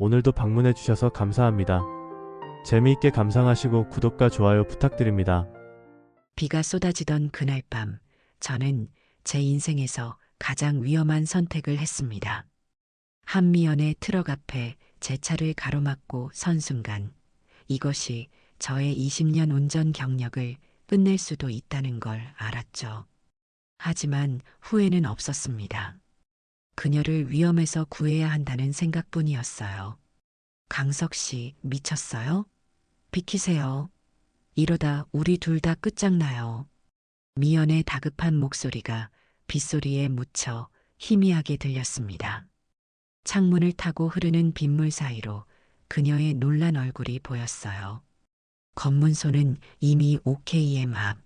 오늘도 방문해 주셔서 감사합니다. 재미있게 감상하시고 구독과 좋아요 부탁드립니다. 비가 쏟아지던 그날 밤, 저는 제 인생에서 가장 위험한 선택을 했습니다. 한미연의 트럭 앞에 제 차를 가로막고 선 순간, 이것이 저의 20년 운전 경력을 끝낼 수도 있다는 걸 알았죠. 하지만 후회는 없었습니다. 그녀를 위험에서 구해야 한다는 생각뿐이었어요. 강석 씨, 미쳤어요? 비키세요. 이러다 우리 둘 다 끝장나요. 미연의 다급한 목소리가 빗소리에 묻혀 희미하게 들렸습니다. 창문을 타고 흐르는 빗물 사이로 그녀의 놀란 얼굴이 보였어요. 검문소는 이미 OKM 앞.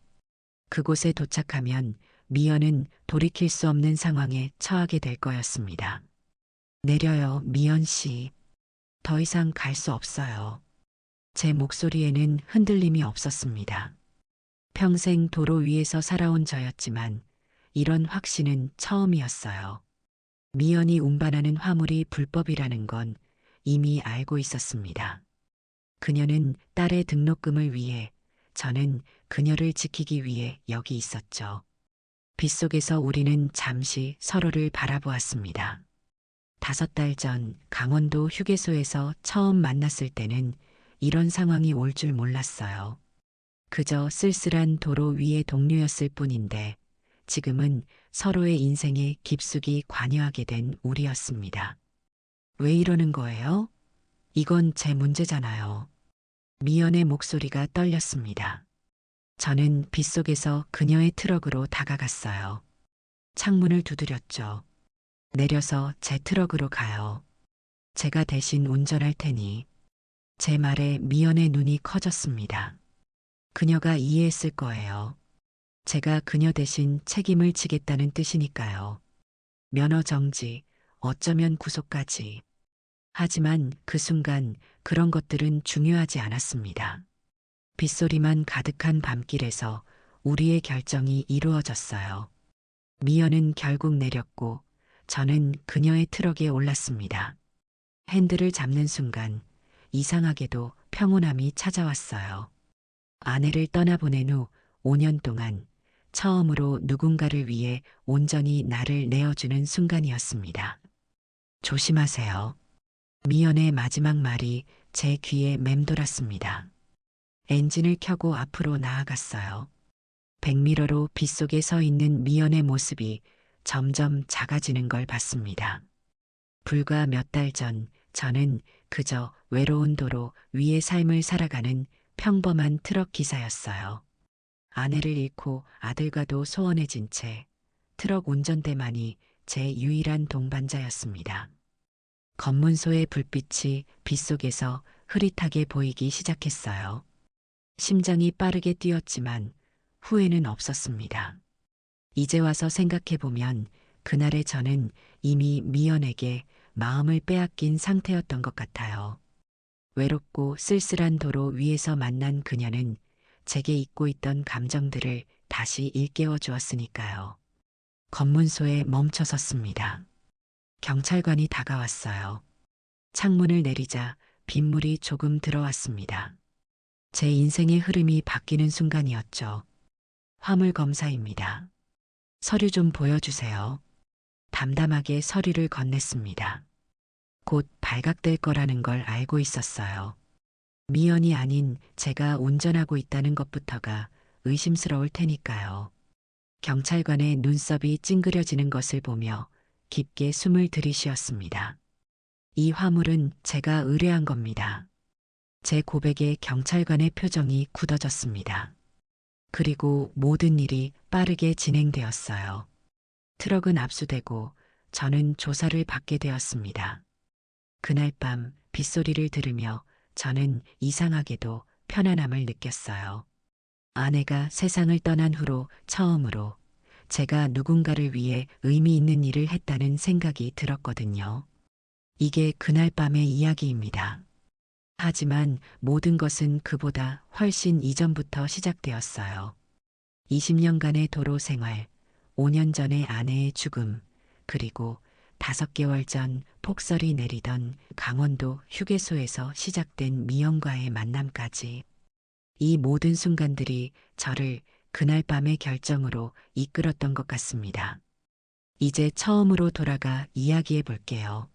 그곳에 도착하면 미연은 돌이킬 수 없는 상황에 처하게 될 거였습니다. 내려요, 미연 씨. 더 이상 갈 수 없어요. 제 목소리에는 흔들림이 없었습니다. 평생 도로 위에서 살아온 저였지만 이런 확신은 처음이었어요. 미연이 운반하는 화물이 불법이라는 건 이미 알고 있었습니다. 그녀는 딸의 등록금을 위해, 저는 그녀를 지키기 위해 여기 있었죠. 빗속에서 우리는 잠시 서로를 바라보았습니다. 5달 전 강원도 휴게소에서 처음 만났을 때는 이런 상황이 올 줄 몰랐어요. 그저 쓸쓸한 도로 위의 동료였을 뿐인데 지금은 서로의 인생에 깊숙이 관여하게 된 우리였습니다. 왜 이러는 거예요? 이건 제 문제잖아요. 미연의 목소리가 떨렸습니다. 저는 빗속에서 그녀의 트럭으로 다가갔어요. 창문을 두드렸죠. 내려서 제 트럭으로 가요. 제가 대신 운전할 테니. 제 말에 미연의 눈이 커졌습니다. 그녀가 이해했을 거예요. 제가 그녀 대신 책임을 지겠다는 뜻이니까요. 면허 정지, 어쩌면 구속까지. 하지만 그 순간 그런 것들은 중요하지 않았습니다. 빗소리만 가득한 밤길에서 우리의 결정이 이루어졌어요. 미연은 결국 내렸고 저는 그녀의 트럭에 올랐습니다. 핸들을 잡는 순간 이상하게도 평온함이 찾아왔어요. 아내를 떠나보낸 후 5년 동안 처음으로 누군가를 위해 온전히 나를 내어주는 순간이었습니다. 조심하세요. 미연의 마지막 말이 제 귀에 맴돌았습니다. 엔진을 켜고 앞으로 나아갔어요. 백미러로 빗속에 서 있는 미연의 모습이 점점 작아지는 걸 봤습니다. 불과 몇 달 전 저는 그저 외로운 도로 위의 삶을 살아가는 평범한 트럭 기사였어요. 아내를 잃고 아들과도 소원해진 채 트럭 운전대만이 제 유일한 동반자였습니다. 검문소의 불빛이 빗속에서 흐릿하게 보이기 시작했어요. 심장이 빠르게 뛰었지만 후회는 없었습니다. 이제 와서 생각해보면 그날의 저는 이미 미연에게 마음을 빼앗긴 상태였던 것 같아요. 외롭고 쓸쓸한 도로 위에서 만난 그녀는 제게 잊고 있던 감정들을 다시 일깨워 주었으니까요. 검문소에 멈춰 섰습니다. 경찰관이 다가왔어요. 창문을 내리자 빗물이 조금 들어왔습니다. 제 인생의 흐름이 바뀌는 순간이었죠. 화물 검사입니다. 서류 좀 보여주세요. 담담하게 서류를 건넸습니다. 곧 발각될 거라는 걸 알고 있었어요. 미연이 아닌 제가 운전하고 있다는 것부터가 의심스러울 테니까요. 경찰관의 눈썹이 찡그려지는 것을 보며 깊게 숨을 들이쉬었습니다. 이 화물은 제가 의뢰한 겁니다. 제 고백에 경찰관의 표정이 굳어졌습니다. 그리고 모든 일이 빠르게 진행되었어요. 트럭은 압수되고 저는 조사를 받게 되었습니다. 그날 밤 빗소리를 들으며 저는 이상하게도 편안함을 느꼈어요. 아내가 세상을 떠난 후로 처음으로 제가 누군가를 위해 의미 있는 일을 했다는 생각이 들었거든요. 이게 그날 밤의 이야기입니다. 하지만 모든 것은 그보다 훨씬 이전부터 시작되었어요. 20년간의 도로 생활, 5년 전의 아내의 죽음, 그리고 5개월 전 폭설이 내리던 강원도 휴게소에서 시작된 미영과의 만남까지 이 모든 순간들이 저를 그날 밤의 결정으로 이끌었던 것 같습니다. 이제 처음으로 돌아가 이야기해 볼게요.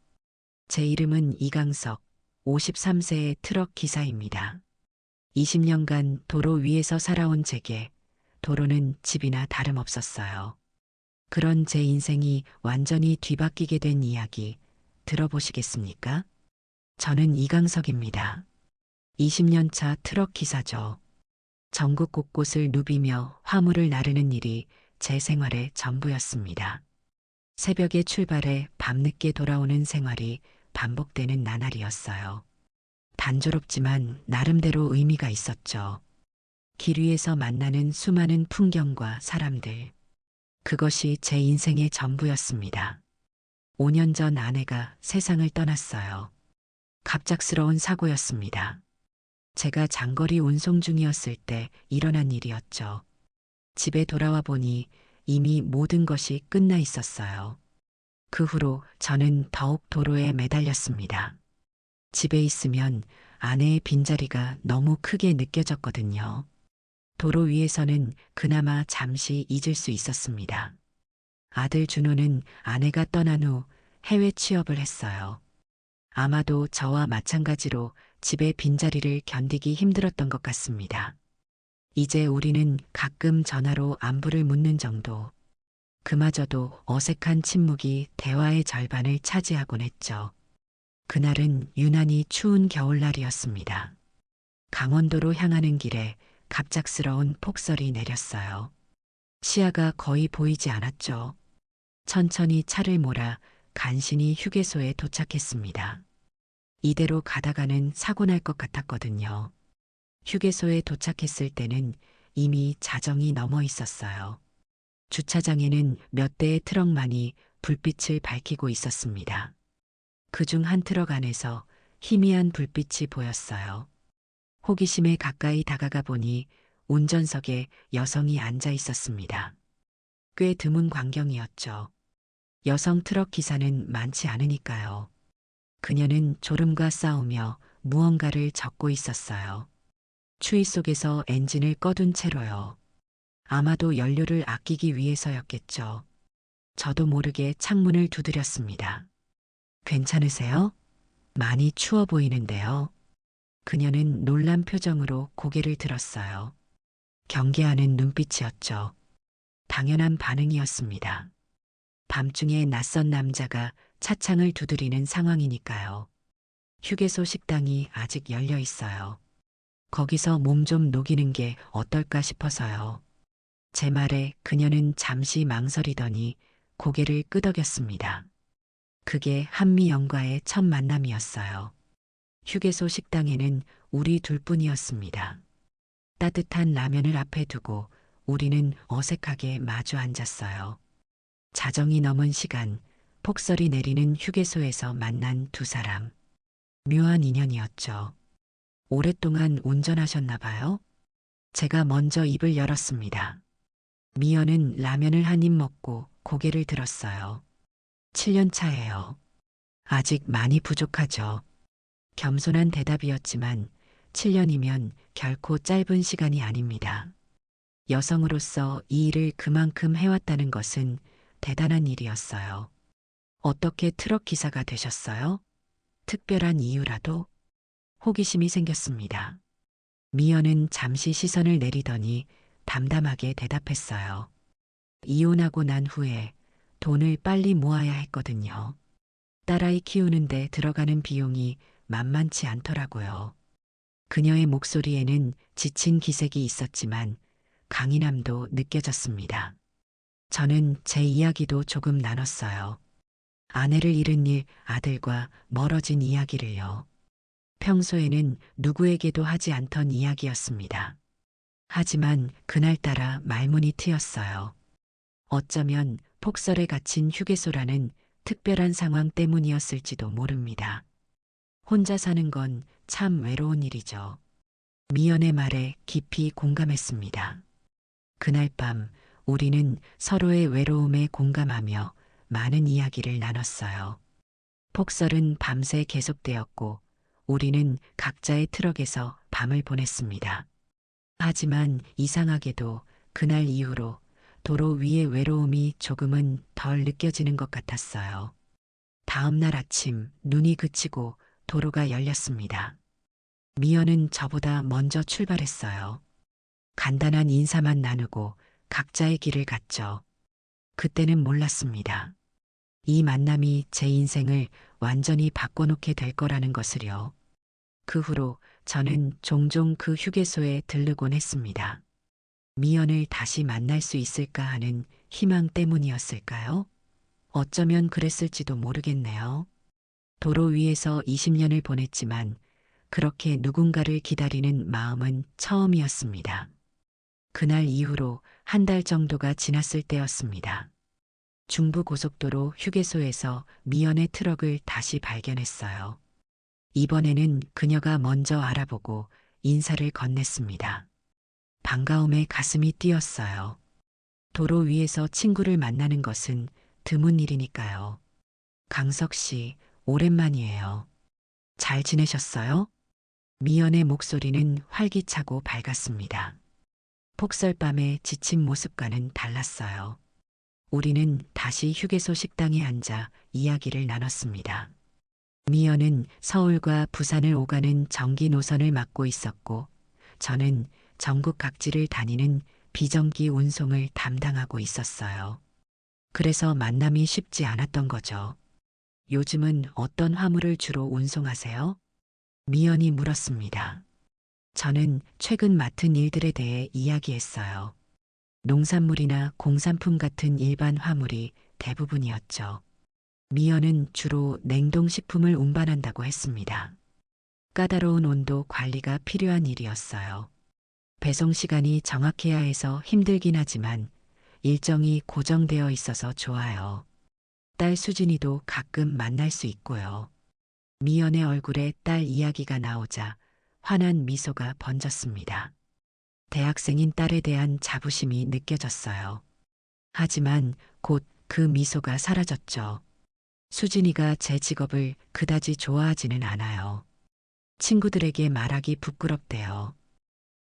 제 이름은 이강석, 53세의 트럭 기사입니다. 20년간 도로 위에서 살아온 제게 도로는 집이나 다름없었어요. 그런 제 인생이 완전히 뒤바뀌게 된 이야기 들어보시겠습니까? 저는 이강석입니다. 20년 차 트럭 기사죠. 전국 곳곳을 누비며 화물을 나르는 일이 제 생활의 전부였습니다. 새벽에 출발해 밤늦게 돌아오는 생활이 반복되는 나날이었어요. 단조롭지만 나름대로 의미가 있었죠. 길 위에서 만나는 수많은 풍경과 사람들. 그것이 제 인생의 전부였습니다. 5년 전 아내가 세상을 떠났어요. 갑작스러운 사고였습니다. 제가 장거리 운송 중이었을 때 일어난 일이었죠. 집에 돌아와 보니 이미 모든 것이 끝나 있었어요. 그 후로 저는 더욱 도로에 매달렸습니다. 집에 있으면 아내의 빈자리가 너무 크게 느껴졌거든요. 도로 위에서는 그나마 잠시 잊을 수 있었습니다. 아들 준호는 아내가 떠난 후 해외 취업을 했어요. 아마도 저와 마찬가지로 집의 빈자리를 견디기 힘들었던 것 같습니다. 이제 우리는 가끔 전화로 안부를 묻는 정도. 그마저도 어색한 침묵이 대화의 절반을 차지하곤 했죠. 그날은 유난히 추운 겨울날이었습니다. 강원도로 향하는 길에 갑작스러운 폭설이 내렸어요. 시야가 거의 보이지 않았죠. 천천히 차를 몰아 간신히 휴게소에 도착했습니다. 이대로 가다가는 사고 날 것 같았거든요. 휴게소에 도착했을 때는 이미 자정이 넘어 있었어요. 주차장에는 몇 대의 트럭만이 불빛을 밝히고 있었습니다. 그중 한 트럭 안에서 희미한 불빛이 보였어요. 호기심에 가까이 다가가 보니 운전석에 여성이 앉아 있었습니다. 꽤 드문 광경이었죠. 여성 트럭 기사는 많지 않으니까요. 그녀는 졸음과 싸우며 무언가를 적고 있었어요. 추위 속에서 엔진을 꺼둔 채로요. 아마도 연료를 아끼기 위해서였겠죠. 저도 모르게 창문을 두드렸습니다. 괜찮으세요? 많이 추워 보이는데요. 그녀는 놀란 표정으로 고개를 들었어요. 경계하는 눈빛이었죠. 당연한 반응이었습니다. 밤중에 낯선 남자가 차창을 두드리는 상황이니까요. 휴게소 식당이 아직 열려 있어요. 거기서 몸 좀 녹이는 게 어떨까 싶어서요. 제 말에 그녀는 잠시 망설이더니 고개를 끄덕였습니다. 그게 한미영과의 첫 만남이었어요. 휴게소 식당에는 우리 둘뿐이었습니다. 따뜻한 라면을 앞에 두고 우리는 어색하게 마주 앉았어요. 자정이 넘은 시간, 폭설이 내리는 휴게소에서 만난 두 사람. 묘한 인연이었죠. 오랫동안 운전하셨나 봐요? 제가 먼저 입을 열었습니다. 미연은 라면을 한 입 먹고 고개를 들었어요. 7년 차예요. 아직 많이 부족하죠. 겸손한 대답이었지만 7년이면 결코 짧은 시간이 아닙니다. 여성으로서 이 일을 그만큼 해왔다는 것은 대단한 일이었어요. 어떻게 트럭 기사가 되셨어요? 특별한 이유라도? 호기심이 생겼습니다. 미연은 잠시 시선을 내리더니 담담하게 대답했어요. 이혼하고 난 후에 돈을 빨리 모아야 했거든요. 딸아이 키우는데 들어가는 비용이 만만치 않더라고요. 그녀의 목소리에는 지친 기색이 있었지만 강인함도 느껴졌습니다. 저는 제 이야기도 조금 나눴어요. 아내를 잃은 일, 아들과 멀어진 이야기를요. 평소에는 누구에게도 하지 않던 이야기였습니다. 하지만 그날따라 말문이 트였어요. 어쩌면 폭설에 갇힌 휴게소라는 특별한 상황 때문이었을지도 모릅니다. 혼자 사는 건 참 외로운 일이죠. 미연의 말에 깊이 공감했습니다. 그날 밤 우리는 서로의 외로움에 공감하며 많은 이야기를 나눴어요. 폭설은 밤새 계속되었고 우리는 각자의 트럭에서 밤을 보냈습니다. 하지만 이상하게도 그날 이후로 도로 위의 외로움이 조금은 덜 느껴지는 것 같았어요. 다음 날 아침 눈이 그치고 도로가 열렸습니다. 미연은 저보다 먼저 출발했어요. 간단한 인사만 나누고 각자의 길을 갔죠. 그때는 몰랐습니다. 이 만남이 제 인생을 완전히 바꿔놓게 될 거라는 것을요. 그 후로 저는 종종 그 휴게소에 들르곤 했습니다. 미연을 다시 만날 수 있을까 하는 희망 때문이었을까요? 어쩌면 그랬을지도 모르겠네요. 도로 위에서 20년을 보냈지만 그렇게 누군가를 기다리는 마음은 처음이었습니다. 그날 이후로 한 달 정도가 지났을 때였습니다. 중부고속도로 휴게소에서 미연의 트럭을 다시 발견했어요. 이번에는 그녀가 먼저 알아보고 인사를 건넸습니다. 반가움에 가슴이 뛰었어요. 도로 위에서 친구를 만나는 것은 드문 일이니까요. 강석 씨, 오랜만이에요. 잘 지내셨어요? 미연의 목소리는 활기차고 밝았습니다. 폭설밤의 지친 모습과는 달랐어요. 우리는 다시 휴게소 식당에 앉아 이야기를 나눴습니다. 미연은 서울과 부산을 오가는 정기 노선을 맡고 있었고, 저는 전국 각지를 다니는 비정기 운송을 담당하고 있었어요. 그래서 만남이 쉽지 않았던 거죠. 요즘은 어떤 화물을 주로 운송하세요? 미연이 물었습니다. 저는 최근 맡은 일들에 대해 이야기했어요. 농산물이나 공산품 같은 일반 화물이 대부분이었죠. 미연은 주로 냉동식품을 운반한다고 했습니다. 까다로운 온도 관리가 필요한 일이었어요. 배송 시간이 정확해야 해서 힘들긴 하지만 일정이 고정되어 있어서 좋아요. 딸 수진이도 가끔 만날 수 있고요. 미연의 얼굴에 딸 이야기가 나오자 환한 미소가 번졌습니다. 대학생인 딸에 대한 자부심이 느껴졌어요. 하지만 곧 그 미소가 사라졌죠. 수진이가 제 직업을 그다지 좋아하지는 않아요. 친구들에게 말하기 부끄럽대요.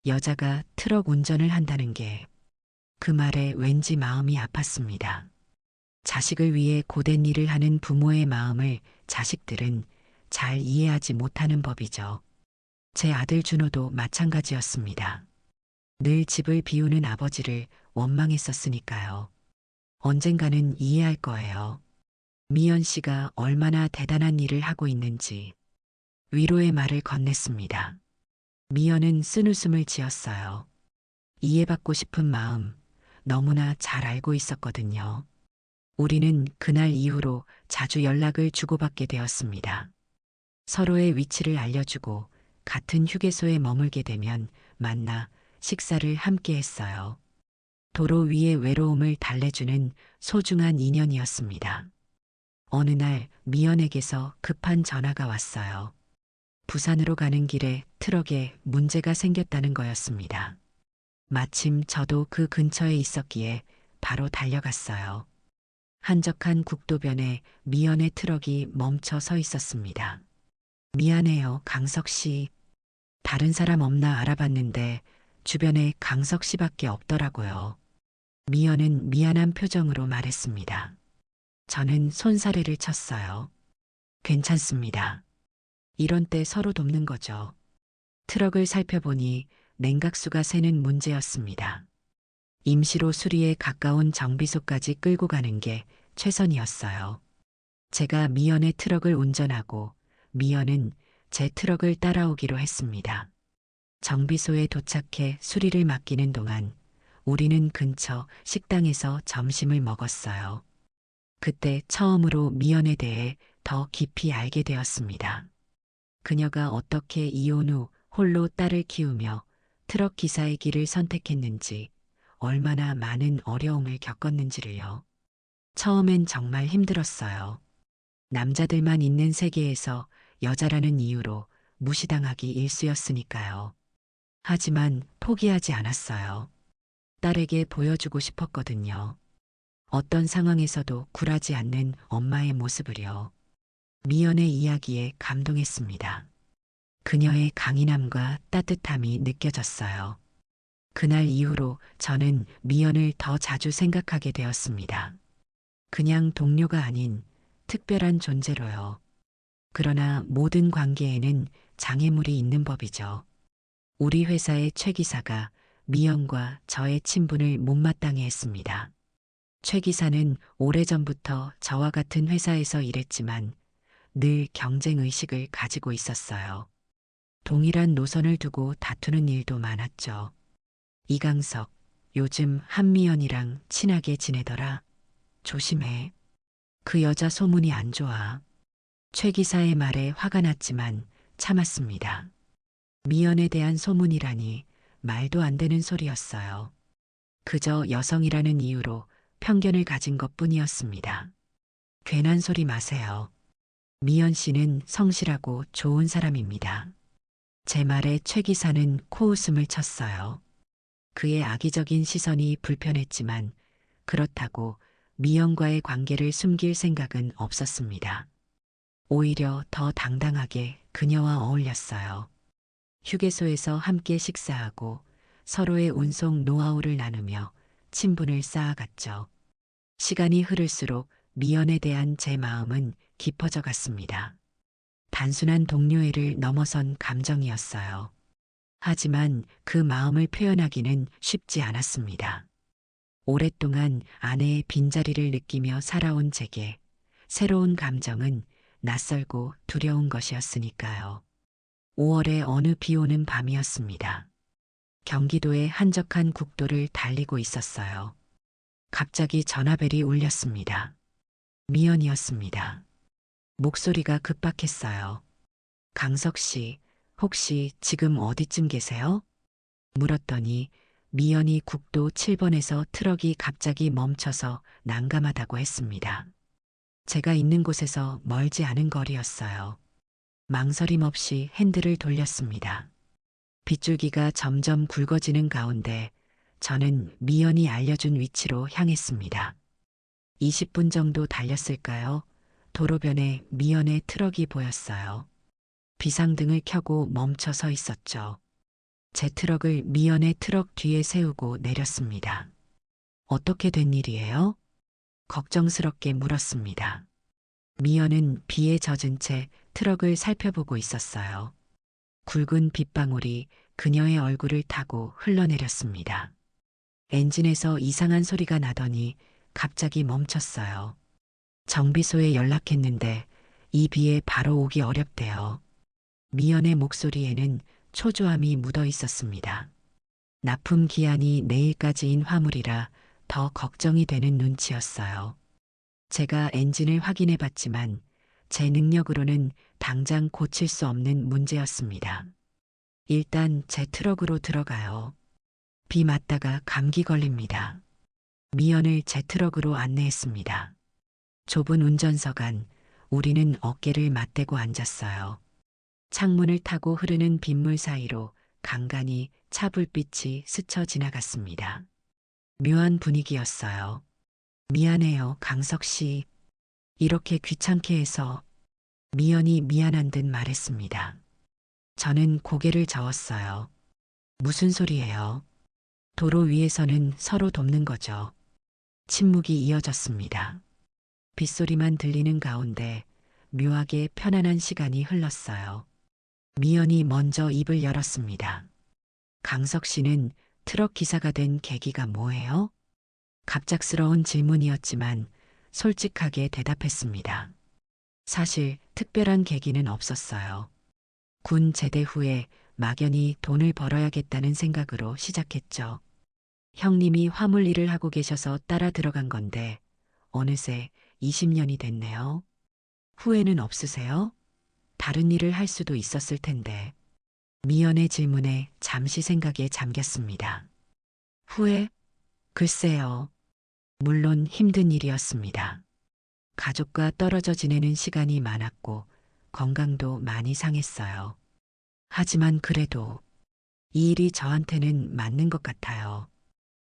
여자가 트럭 운전을 한다는 게 그 말에 왠지 마음이 아팠습니다. 자식을 위해 고된 일을 하는 부모의 마음을 자식들은 잘 이해하지 못하는 법이죠. 제 아들 준호도 마찬가지였습니다. 늘 집을 비우는 아버지를 원망했었으니까요. 언젠가는 이해할 거예요. 미연 씨가 얼마나 대단한 일을 하고 있는지 위로의 말을 건넸습니다. 미연은 쓴웃음을 지었어요. 이해받고 싶은 마음 너무나 잘 알고 있었거든요. 우리는 그날 이후로 자주 연락을 주고받게 되었습니다. 서로의 위치를 알려주고 같은 휴게소에 머물게 되면 만나 식사를 함께 했어요. 도로 위의 외로움을 달래주는 소중한 인연이었습니다. 어느 날 미연에게서 급한 전화가 왔어요. 부산으로 가는 길에 트럭에 문제가 생겼다는 거였습니다. 마침 저도 그 근처에 있었기에 바로 달려갔어요. 한적한 국도변에 미연의 트럭이 멈춰 서 있었습니다. 미안해요, 강석 씨. 다른 사람 없나 알아봤는데 주변에 강석 씨밖에 없더라고요. 미연은 미안한 표정으로 말했습니다. 저는 손사래를 쳤어요. 괜찮습니다. 이런 때 서로 돕는 거죠. 트럭을 살펴보니 냉각수가 새는 문제였습니다. 임시로 수리에 가까운 정비소까지 끌고 가는 게 최선이었어요. 제가 미연의 트럭을 운전하고 미연은 제 트럭을 따라오기로 했습니다. 정비소에 도착해 수리를 맡기는 동안 우리는 근처 식당에서 점심을 먹었어요. 그때 처음으로 미연에 대해 더 깊이 알게 되었습니다. 그녀가 어떻게 이혼 후 홀로 딸을 키우며 트럭 기사의 길을 선택했는지, 얼마나 많은 어려움을 겪었는지를요. 처음엔 정말 힘들었어요. 남자들만 있는 세계에서 여자라는 이유로 무시당하기 일쑤였으니까요. 하지만 포기하지 않았어요. 딸에게 보여주고 싶었거든요. 어떤 상황에서도 굴하지 않는 엄마의 모습을요. 미연의 이야기에 감동했습니다. 그녀의 강인함과 따뜻함이 느껴졌어요. 그날 이후로 저는 미연을 더 자주 생각하게 되었습니다. 그냥 동료가 아닌 특별한 존재로요. 그러나 모든 관계에는 장애물이 있는 법이죠. 우리 회사의 최 기사가 미연과 저의 친분을 못마땅해 했습니다. 최 기사는 오래전부터 저와 같은 회사에서 일했지만 늘 경쟁 의식을 가지고 있었어요. 동일한 노선을 두고 다투는 일도 많았죠. 이강석, 요즘 한미연이랑 친하게 지내더라. 조심해. 그 여자 소문이 안 좋아. 최 기사의 말에 화가 났지만 참았습니다. 미연에 대한 소문이라니 말도 안 되는 소리였어요. 그저 여성이라는 이유로 편견을 가진 것뿐이었습니다. 괜한 소리 마세요. 미연 씨는 성실하고 좋은 사람입니다. 제 말에 최 기사는 코웃음을 쳤어요. 그의 악의적인 시선이 불편했지만 그렇다고 미연과의 관계를 숨길 생각은 없었습니다. 오히려 더 당당하게 그녀와 어울렸어요. 휴게소에서 함께 식사하고 서로의 운송 노하우를 나누며 친분을 쌓아갔죠. 시간이 흐를수록 미연에 대한 제 마음은 깊어져 갔습니다. 단순한 동료애를 넘어선 감정이었어요. 하지만 그 마음을 표현하기는 쉽지 않았습니다. 오랫동안 아내의 빈자리를 느끼며 살아온 제게 새로운 감정은 낯설고 두려운 것이었으니까요. 5월의 어느 비 오는 밤이었습니다. 경기도의 한적한 국도를 달리고 있었어요. 갑자기 전화벨이 울렸습니다. 미연이었습니다. 목소리가 급박했어요. 강석 씨, 혹시 지금 어디쯤 계세요? 물었더니 미연이 국도 7번에서 트럭이 갑자기 멈춰서 난감하다고 했습니다. 제가 있는 곳에서 멀지 않은 거리였어요. 망설임 없이 핸들을 돌렸습니다. 빗줄기가 점점 굵어지는 가운데 저는 미연이 알려준 위치로 향했습니다. 20분 정도 달렸을까요? 도로변에 미연의 트럭이 보였어요. 비상등을 켜고 멈춰 서 있었죠. 제 트럭을 미연의 트럭 뒤에 세우고 내렸습니다. 어떻게 된 일이에요? 걱정스럽게 물었습니다. 미연은 비에 젖은 채 트럭을 살펴보고 있었어요. 굵은 빗방울이 그녀의 얼굴을 타고 흘러내렸습니다. 엔진에서 이상한 소리가 나더니 갑자기 멈췄어요. 정비소에 연락했는데 이 비에 바로 오기 어렵대요. 미연의 목소리에는 초조함이 묻어 있었습니다. 납품 기한이 내일까지인 화물이라 더 걱정이 되는 눈치였어요. 제가 엔진을 확인해 봤지만 제 능력으로는 당장 고칠 수 없는 문제였습니다. 일단 제 트럭으로 들어가요. 비 맞다가 감기 걸립니다. 미연을 제 트럭으로 안내했습니다. 좁은 운전석 안 우리는 어깨를 맞대고 앉았어요. 창문을 타고 흐르는 빗물 사이로 간간히 차 불빛이 스쳐 지나갔습니다. 묘한 분위기였어요. 미안해요, 강석 씨. 이렇게 귀찮게 해서. 미연이 미안한 듯 말했습니다. 저는 고개를 저었어요. 무슨 소리예요? 도로 위에서는 서로 돕는 거죠. 침묵이 이어졌습니다. 빗소리만 들리는 가운데 묘하게 편안한 시간이 흘렀어요. 미연이 먼저 입을 열었습니다. 강석 씨는 트럭 기사가 된 계기가 뭐예요? 갑작스러운 질문이었지만 솔직하게 대답했습니다. 사실 특별한 계기는 없었어요. 군 제대 후에 막연히 돈을 벌어야겠다는 생각으로 시작했죠. 형님이 화물 일을 하고 계셔서 따라 들어간 건데 어느새 20년이 됐네요. 후회는 없으세요? 다른 일을 할 수도 있었을 텐데. 미연의 질문에 잠시 생각에 잠겼습니다. 후회? 글쎄요. 물론 힘든 일이었습니다. 가족과 떨어져 지내는 시간이 많았고 건강도 많이 상했어요. 하지만 그래도 이 일이 저한테는 맞는 것 같아요.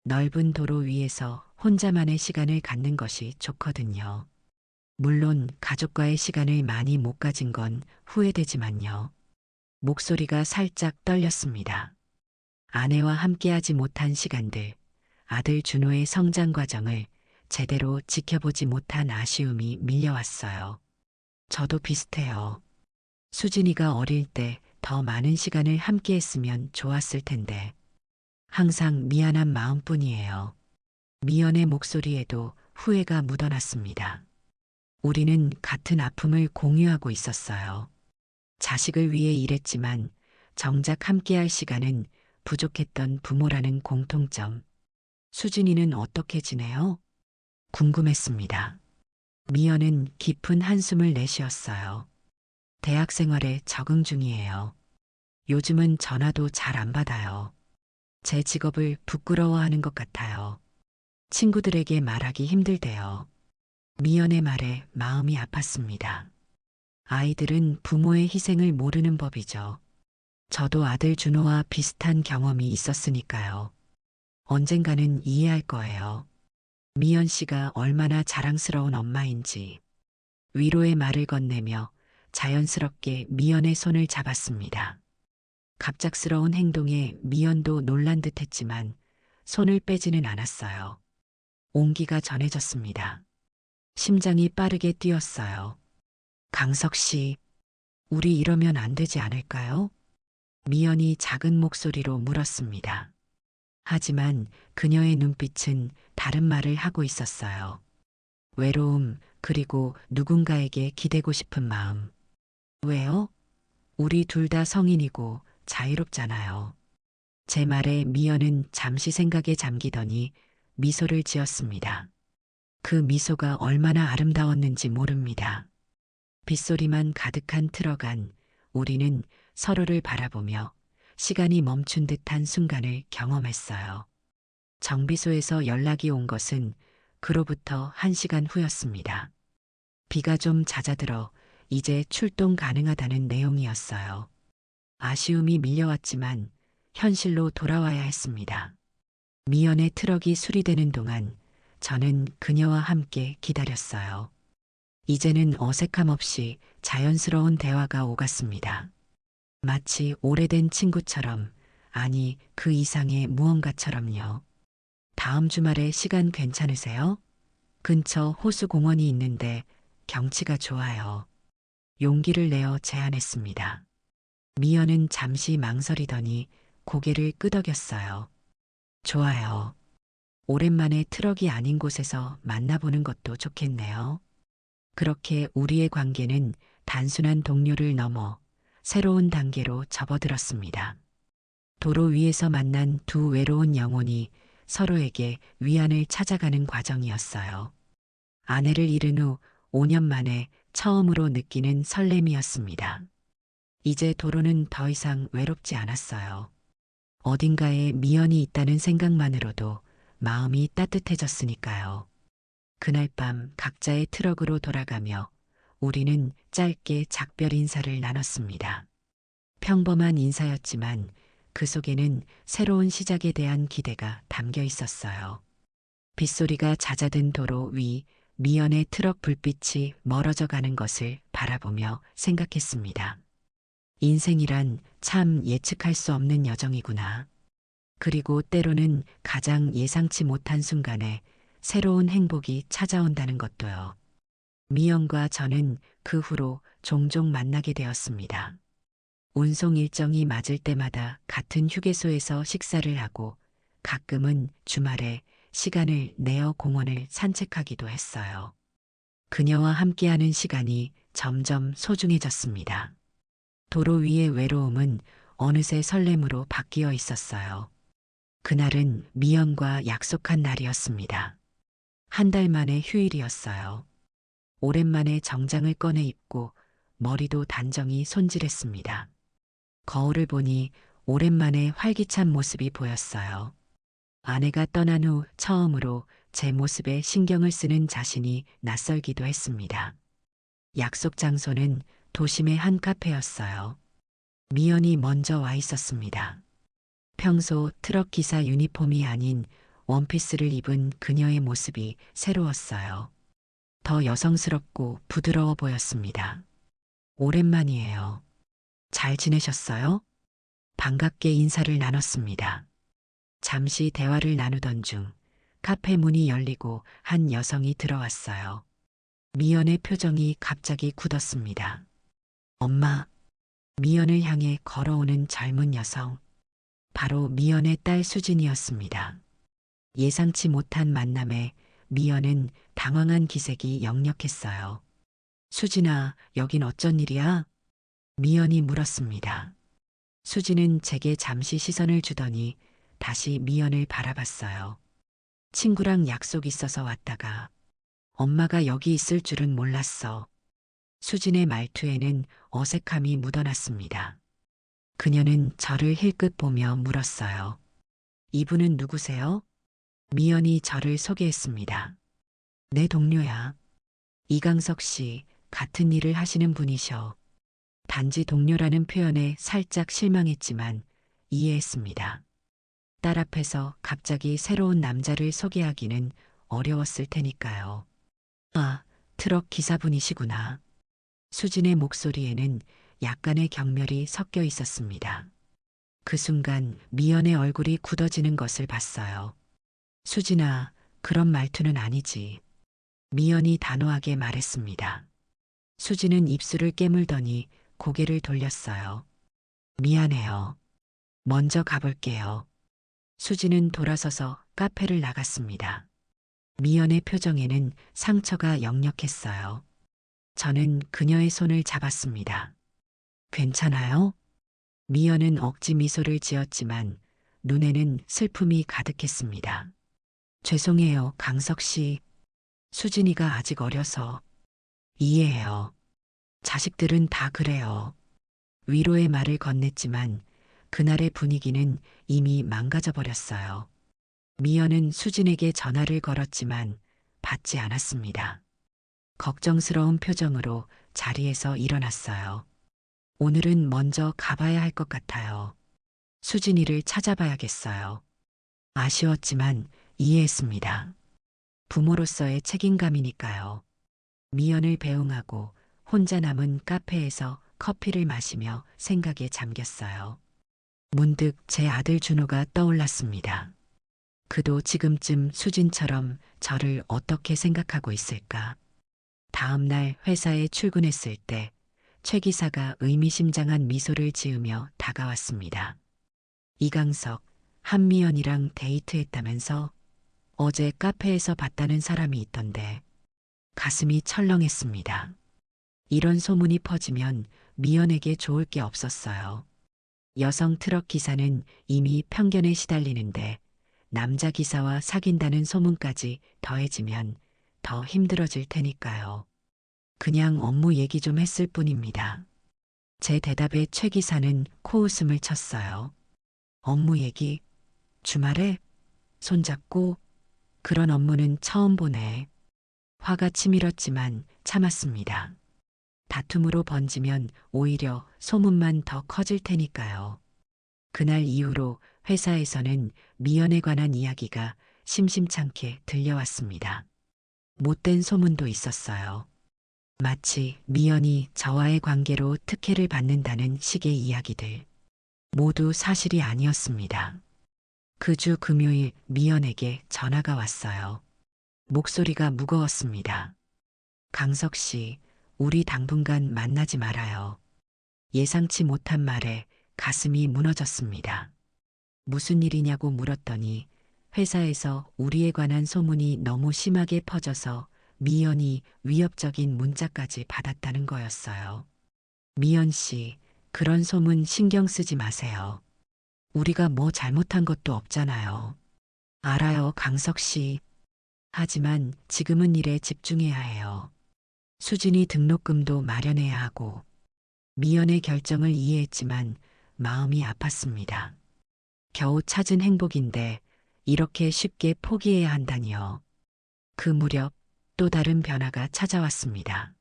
넓은 도로 위에서 혼자만의 시간을 갖는 것이 좋거든요. 물론 가족과의 시간을 많이 못 가진 건 후회되지만요. 목소리가 살짝 떨렸습니다. 아내와 함께하지 못한 시간들, 아들 준호의 성장 과정을 제대로 지켜보지 못한 아쉬움이 밀려왔어요. 저도 비슷해요. 수진이가 어릴 때 더 많은 시간을 함께했으면 좋았을 텐데. 항상 미안한 마음뿐이에요. 미연의 목소리에도 후회가 묻어났습니다. 우리는 같은 아픔을 공유하고 있었어요. 자식을 위해 일했지만 정작 함께할 시간은 부족했던 부모라는 공통점. 수진이는 어떻게 지내요? 궁금했습니다. 미연은 깊은 한숨을 내쉬었어요. 대학 생활에 적응 중이에요. 요즘은 전화도 잘 안 받아요. 제 직업을 부끄러워하는 것 같아요. 친구들에게 말하기 힘들대요. 미연의 말에 마음이 아팠습니다. 아이들은 부모의 희생을 모르는 법이죠. 저도 아들 준호와 비슷한 경험이 있었으니까요. 언젠가는 이해할 거예요. 미연 씨가 얼마나 자랑스러운 엄마인지. 위로의 말을 건네며 자연스럽게 미연의 손을 잡았습니다. 갑작스러운 행동에 미연도 놀란 듯 했지만 손을 빼지는 않았어요. 온기가 전해졌습니다. 심장이 빠르게 뛰었어요. 강석 씨, 우리 이러면 안 되지 않을까요? 미연이 작은 목소리로 물었습니다. 하지만 그녀의 눈빛은 다른 말을 하고 있었어요. 외로움, 그리고 누군가에게 기대고 싶은 마음. 왜요? 우리 둘 다 성인이고 자유롭잖아요. 제 말에 미연은 잠시 생각에 잠기더니 미소를 지었습니다. 그 미소가 얼마나 아름다웠는지 모릅니다. 빗소리만 가득한 트럭 안, 우리는 서로를 바라보며 시간이 멈춘 듯한 순간을 경험했어요. 정비소에서 연락이 온 것은 그로부터 1시간 후였습니다. 비가 좀 잦아들어 이제 출동 가능하다는 내용이었어요. 아쉬움이 밀려왔지만 현실로 돌아와야 했습니다. 미연의 트럭이 수리되는 동안 저는 그녀와 함께 기다렸어요. 이제는 어색함 없이 자연스러운 대화가 오갔습니다. 마치 오래된 친구처럼, 아니 그 이상의 무언가처럼요. 다음 주말에 시간 괜찮으세요? 근처 호수공원이 있는데 경치가 좋아요. 용기를 내어 제안했습니다. 미연은 잠시 망설이더니 고개를 끄덕였어요. 좋아요. 오랜만에 트럭이 아닌 곳에서 만나보는 것도 좋겠네요. 그렇게 우리의 관계는 단순한 동료를 넘어 새로운 단계로 접어들었습니다. 도로 위에서 만난 두 외로운 영혼이 서로에게 위안을 찾아가는 과정이었어요. 아내를 잃은 후 5년 만에 처음으로 느끼는 설렘이었습니다. 이제 도로는 더 이상 외롭지 않았어요. 어딘가에 미연이 있다는 생각만으로도 마음이 따뜻해졌으니까요. 그날 밤 각자의 트럭으로 돌아가며 우리는 짧게 작별 인사를 나눴습니다. 평범한 인사였지만 그 속에는 새로운 시작에 대한 기대가 담겨 있었어요. 빗소리가 잦아든 도로 위 미연의 트럭 불빛이 멀어져 가는 것을 바라보며 생각했습니다. 인생이란 참 예측할 수 없는 여정이구나. 그리고 때로는 가장 예상치 못한 순간에 새로운 행복이 찾아온다는 것도요. 미연과 저는 그 후로 종종 만나게 되었습니다. 운송 일정이 맞을 때마다 같은 휴게소에서 식사를 하고 가끔은 주말에 시간을 내어 공원을 산책하기도 했어요. 그녀와 함께하는 시간이 점점 소중해졌습니다. 도로 위의 외로움은 어느새 설렘으로 바뀌어 있었어요. 그날은 미연과 약속한 날이었습니다. 1달 만에 휴일이었어요. 오랜만에 정장을 꺼내 입고 머리도 단정히 손질했습니다. 거울을 보니 오랜만에 활기찬 모습이 보였어요. 아내가 떠난 후 처음으로 제 모습에 신경을 쓰는 자신이 낯설기도 했습니다. 약속 장소는 도심의 한 카페였어요. 미연이 먼저 와 있었습니다. 평소 트럭 기사 유니폼이 아닌 원피스를 입은 그녀의 모습이 새로웠어요. 더 여성스럽고 부드러워 보였습니다. 오랜만이에요. 잘 지내셨어요? 반갑게 인사를 나눴습니다. 잠시 대화를 나누던 중 카페 문이 열리고 한 여성이 들어왔어요. 미연의 표정이 갑자기 굳었습니다. 엄마, 미연을 향해 걸어오는 젊은 여성. 바로 미연의 딸 수진이었습니다. 예상치 못한 만남에 미연은 당황한 기색이 역력했어요. 수진아, 여긴 어쩐 일이야? 미연이 물었습니다. 수진은 제게 잠시 시선을 주더니 다시 미연을 바라봤어요. 친구랑 약속 있어서 왔다가 엄마가 여기 있을 줄은 몰랐어. 수진의 말투에는 어색함이 묻어났습니다. 그녀는 저를 힐끗 보며 물었어요. 이분은 누구세요? 미연이 저를 소개했습니다. 내 동료야. 이강석 씨, 같은 일을 하시는 분이셔. 단지 동료라는 표현에 살짝 실망했지만 이해했습니다. 딸 앞에서 갑자기 새로운 남자를 소개하기는 어려웠을 테니까요. 아, 트럭 기사분이시구나. 수진의 목소리에는 약간의 경멸이 섞여 있었습니다. 그 순간 미연의 얼굴이 굳어지는 것을 봤어요. 수진아, 그런 말투는 아니지. 미연이 단호하게 말했습니다. 수진은 입술을 깨물더니 고개를 돌렸어요. 미안해요. 먼저 가볼게요. 수진은 돌아서서 카페를 나갔습니다. 미연의 표정에는 상처가 역력했어요. 저는 그녀의 손을 잡았습니다. 괜찮아요? 미연은 억지 미소를 지었지만 눈에는 슬픔이 가득했습니다. 죄송해요, 강석 씨. 수진이가 아직 어려서. 이해해요. 자식들은 다 그래요. 위로의 말을 건넸지만 그날의 분위기는 이미 망가져 버렸어요. 미연은 수진에게 전화를 걸었지만 받지 않았습니다. 걱정스러운 표정으로 자리에서 일어났어요. 오늘은 먼저 가봐야 할 것 같아요. 수진이를 찾아봐야겠어요. 아쉬웠지만 이해했습니다. 부모로서의 책임감이니까요. 미연을 배웅하고 혼자 남은 카페에서 커피를 마시며 생각에 잠겼어요. 문득 제 아들 준호가 떠올랐습니다. 그도 지금쯤 수진처럼 저를 어떻게 생각하고 있을까? 다음 날 회사에 출근했을 때 최 기사가 의미심장한 미소를 지으며 다가왔습니다. 이강석, 한미연이랑 데이트했다면서 어제 카페에서 봤다는 사람이 있던데 가슴이 철렁했습니다. 이런 소문이 퍼지면 미연에게 좋을 게 없었어요. 여성 트럭 기사는 이미 편견에 시달리는데 남자 기사와 사귄다는 소문까지 더해지면 더 힘들어질 테니까요. 그냥 업무 얘기 좀 했을 뿐입니다. 제 대답에 최 기사는 코웃음을 쳤어요. 업무 얘기? 주말에? 손잡고? 그런 업무는 처음 보네. 화가 치밀었지만 참았습니다. 다툼으로 번지면 오히려 소문만 더 커질 테니까요. 그날 이후로 회사에서는 미연에 관한 이야기가 심심찮게 들려왔습니다. 못된 소문도 있었어요. 마치 미연이 저와의 관계로 특혜를 받는다는 식의 이야기들. 모두 사실이 아니었습니다. 그 주 금요일 미연에게 전화가 왔어요. 목소리가 무거웠습니다. 강석 씨, 우리 당분간 만나지 말아요. 예상치 못한 말에 가슴이 무너졌습니다. 무슨 일이냐고 물었더니 회사에서 우리에 관한 소문이 너무 심하게 퍼져서 미연이 위협적인 문자까지 받았다는 거였어요. 미연 씨, 그런 소문 신경 쓰지 마세요. 우리가 뭐 잘못한 것도 없잖아요. 알아요, 강석 씨. 하지만 지금은 일에 집중해야 해요. 수진이 등록금도 마련해야 하고. 미연의 결정을 이해했지만 마음이 아팠습니다. 겨우 찾은 행복인데 이렇게 쉽게 포기해야 한다니요. 그 무렵 또 다른 변화가 찾아왔습니다.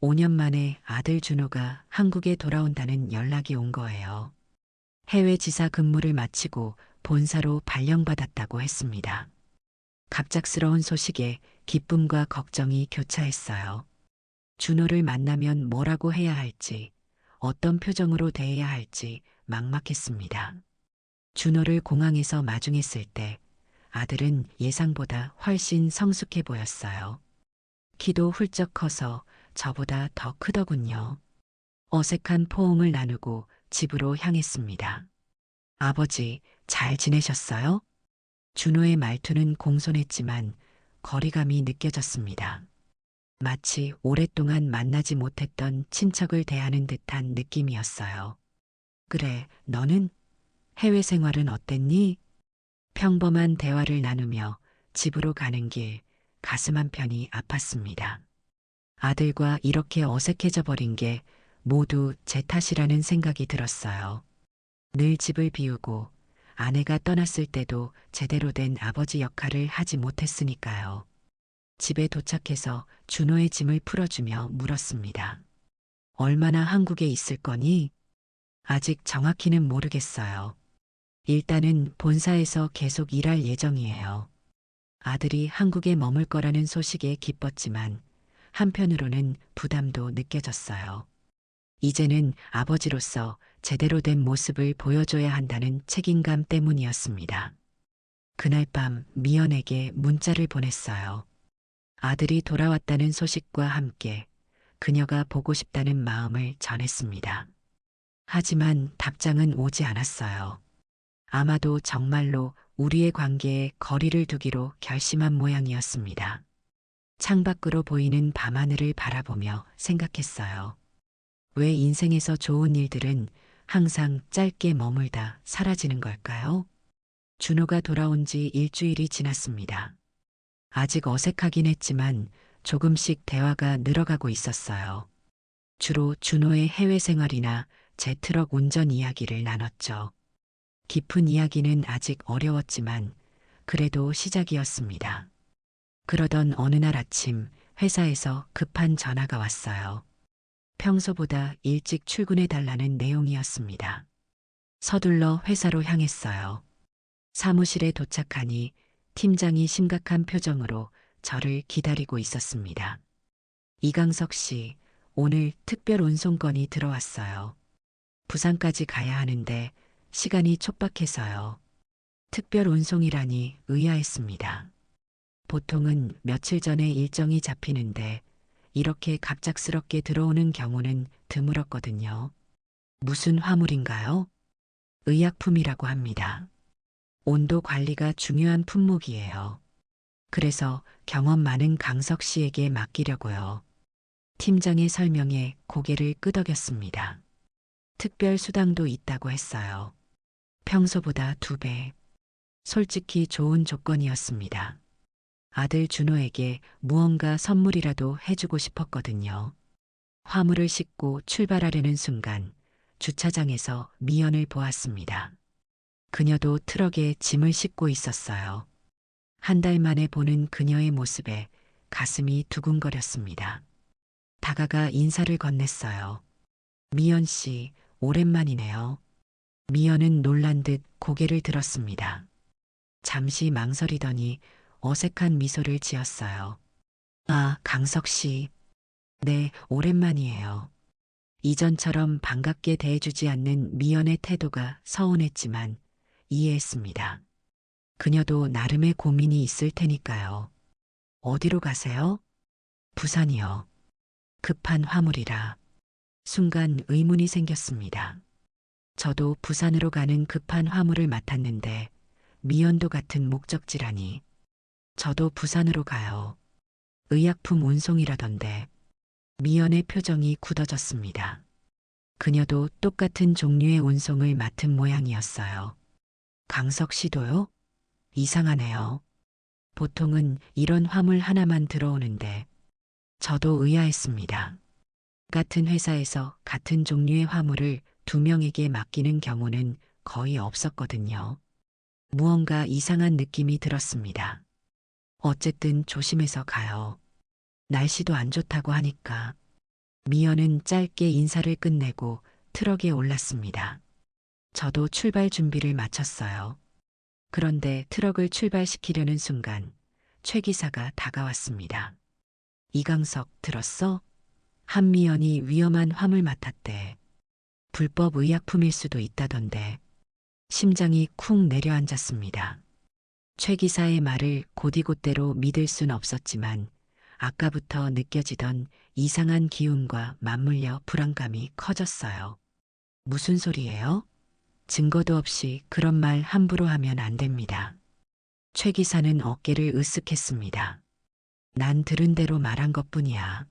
5년 만에 아들 준호가 한국에 돌아온다는 연락이 온 거예요. 해외 지사 근무를 마치고 본사로 발령받았다고 했습니다. 갑작스러운 소식에 기쁨과 걱정이 교차했어요. 준호를 만나면 뭐라고 해야 할지, 어떤 표정으로 대해야 할지 막막했습니다. 준호를 공항에서 마중했을 때 아들은 예상보다 훨씬 성숙해 보였어요. 키도 훌쩍 커서 저보다 더 크더군요. 어색한 포옹을 나누고 집으로 향했습니다. 아버지, 잘 지내셨어요? 준호의 말투는 공손했지만 거리감이 느껴졌습니다. 마치 오랫동안 만나지 못했던 친척을 대하는 듯한 느낌이었어요. 그래, 너는? 해외 생활은 어땠니? 평범한 대화를 나누며 집으로 가는 길 가슴 한편이 아팠습니다. 아들과 이렇게 어색해져 버린 게 모두 제 탓이라는 생각이 들었어요. 늘 집을 비우고 아내가 떠났을 때도 제대로 된 아버지 역할을 하지 못했으니까요. 집에 도착해서 준호의 짐을 풀어주며 물었습니다. 얼마나 한국에 있을 거니? 아직 정확히는 모르겠어요. 일단은 본사에서 계속 일할 예정이에요. 아들이 한국에 머물 거라는 소식에 기뻤지만 한편으로는 부담도 느껴졌어요. 이제는 아버지로서 제대로 된 모습을 보여줘야 한다는 책임감 때문이었습니다. 그날 밤 미연에게 문자를 보냈어요. 아들이 돌아왔다는 소식과 함께 그녀가 보고 싶다는 마음을 전했습니다. 하지만 답장은 오지 않았어요. 아마도 정말로 우리의 관계에 거리를 두기로 결심한 모양이었습니다. 창밖으로 보이는 밤하늘을 바라보며 생각했어요. 왜 인생에서 좋은 일들은 항상 짧게 머물다 사라지는 걸까요? 준호가 돌아온 지 일주일이 지났습니다. 아직 어색하긴 했지만 조금씩 대화가 늘어가고 있었어요. 주로 준호의 해외 생활이나 제 트럭 운전 이야기를 나눴죠. 깊은 이야기는 아직 어려웠지만 그래도 시작이었습니다. 그러던 어느 날 아침 회사에서 급한 전화가 왔어요. 평소보다 일찍 출근해 달라는 내용이었습니다. 서둘러 회사로 향했어요. 사무실에 도착하니 팀장이 심각한 표정으로 저를 기다리고 있었습니다. 이강석 씨, 오늘 특별 운송건이 들어왔어요. 부산까지 가야 하는데 시간이 촉박해서요. 특별 운송이라니 의아했습니다. 보통은 며칠 전에 일정이 잡히는데 이렇게 갑작스럽게 들어오는 경우는 드물었거든요. 무슨 화물인가요? 의약품이라고 합니다. 온도 관리가 중요한 품목이에요. 그래서 경험 많은 강석 씨에게 맡기려고요. 팀장의 설명에 고개를 끄덕였습니다. 특별 수당도 있다고 했어요. 평소보다 2배. 솔직히 좋은 조건이었습니다. 아들 준호에게 무언가 선물이라도 해주고 싶었거든요. 화물을 싣고 출발하려는 순간 주차장에서 미연을 보았습니다. 그녀도 트럭에 짐을 싣고 있었어요. 한 달 만에 보는 그녀의 모습에 가슴이 두근거렸습니다. 다가가 인사를 건넸어요. 미연 씨, 오랜만이네요. 미연은 놀란 듯 고개를 들었습니다. 잠시 망설이더니 어색한 미소를 지었어요. 아, 강석 씨. 네, 오랜만이에요. 이전처럼 반갑게 대해주지 않는 미연의 태도가 서운했지만 이해했습니다. 그녀도 나름의 고민이 있을 테니까요. 어디로 가세요? 부산이요. 급한 화물이라. 순간 의문이 생겼습니다. 저도 부산으로 가는 급한 화물을 맡았는데 미연도 같은 목적지라니. 저도 부산으로 가요. 의약품 운송이라던데. 미연의 표정이 굳어졌습니다. 그녀도 똑같은 종류의 운송을 맡은 모양이었어요. 강석 씨도요? 이상하네요. 보통은 이런 화물 하나만 들어오는데 저도 의아했습니다. 같은 회사에서 같은 종류의 화물을 2명에게 맡기는 경우는 거의 없었거든요. 무언가 이상한 느낌이 들었습니다. 어쨌든 조심해서 가요. 날씨도 안 좋다고 하니까. 미연은 짧게 인사를 끝내고 트럭에 올랐습니다. 저도 출발 준비를 마쳤어요. 그런데 트럭을 출발시키려는 순간 최 기사가 다가왔습니다. 이강석 들었어? 한미연이 위험한 화물 맡았대. 불법 의약품일 수도 있다던데. 심장이 쿵 내려앉았습니다. 최 기사의 말을 곧이곧대로 믿을 순 없었지만 아까부터 느껴지던 이상한 기운과 맞물려 불안감이 커졌어요. 무슨 소리예요? 증거도 없이 그런 말 함부로 하면 안 됩니다. 최 기사는 어깨를 으쓱했습니다. 난 들은 대로 말한 것뿐이야.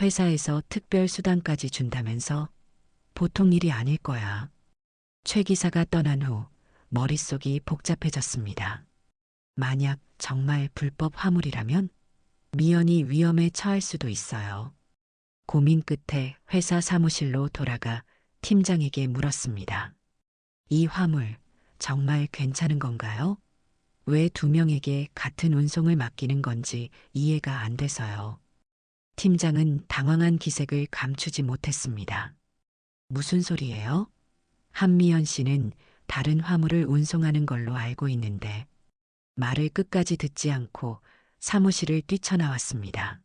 회사에서 특별 수당까지 준다면서 보통 일이 아닐 거야. 최 기사가 떠난 후 머릿속이 복잡해졌습니다. 만약 정말 불법 화물이라면 미연이 위험에 처할 수도 있어요. 고민 끝에 회사 사무실로 돌아가 팀장에게 물었습니다. 이 화물 정말 괜찮은 건가요? 왜 두 명에게 같은 운송을 맡기는 건지 이해가 안 돼서요. 팀장은 당황한 기색을 감추지 못했습니다. 무슨 소리예요? 한미연 씨는 다른 화물을 운송하는 걸로 알고 있는데 말을 끝까지 듣지 않고 사무실을 뛰쳐나왔습니다.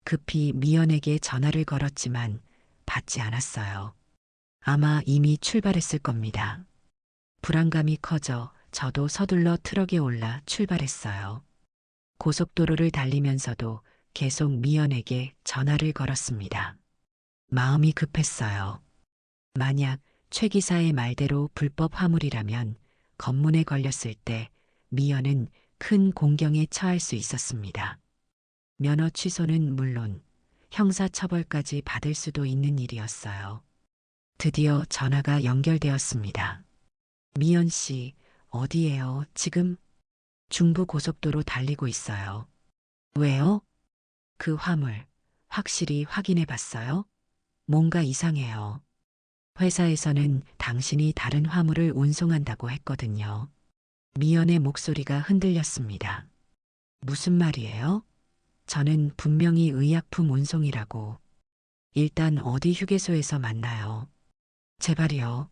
급히 미연에게 전화를 걸었지만 받지 않았어요. 아마 이미 출발했을 겁니다. 불안감이 커져 저도 서둘러 트럭에 올라 출발했어요. 고속도로를 달리면서도 계속 미연에게 전화를 걸었습니다. 마음이 급했어요. 만약 최 기사의 말대로 불법 화물이라면 검문에 걸렸을 때 미연은 큰 공경에 처할 수 있었습니다. 면허 취소는 물론 형사처벌까지 받을 수도 있는 일이었어요. 드디어 전화가 연결되었습니다. 미연 씨, 어디예요? 지금 중부고속도로 달리고 있어요. 왜요? 그 화물 확실히 확인해 봤어요? 뭔가 이상해요. 회사에서는 당신이 다른 화물을 운송한다고 했거든요. 미연의 목소리가 흔들렸습니다. 무슨 말이에요? 저는 분명히 의약품 운송이라고. 일단 어디 휴게소에서 만나요. 제발요.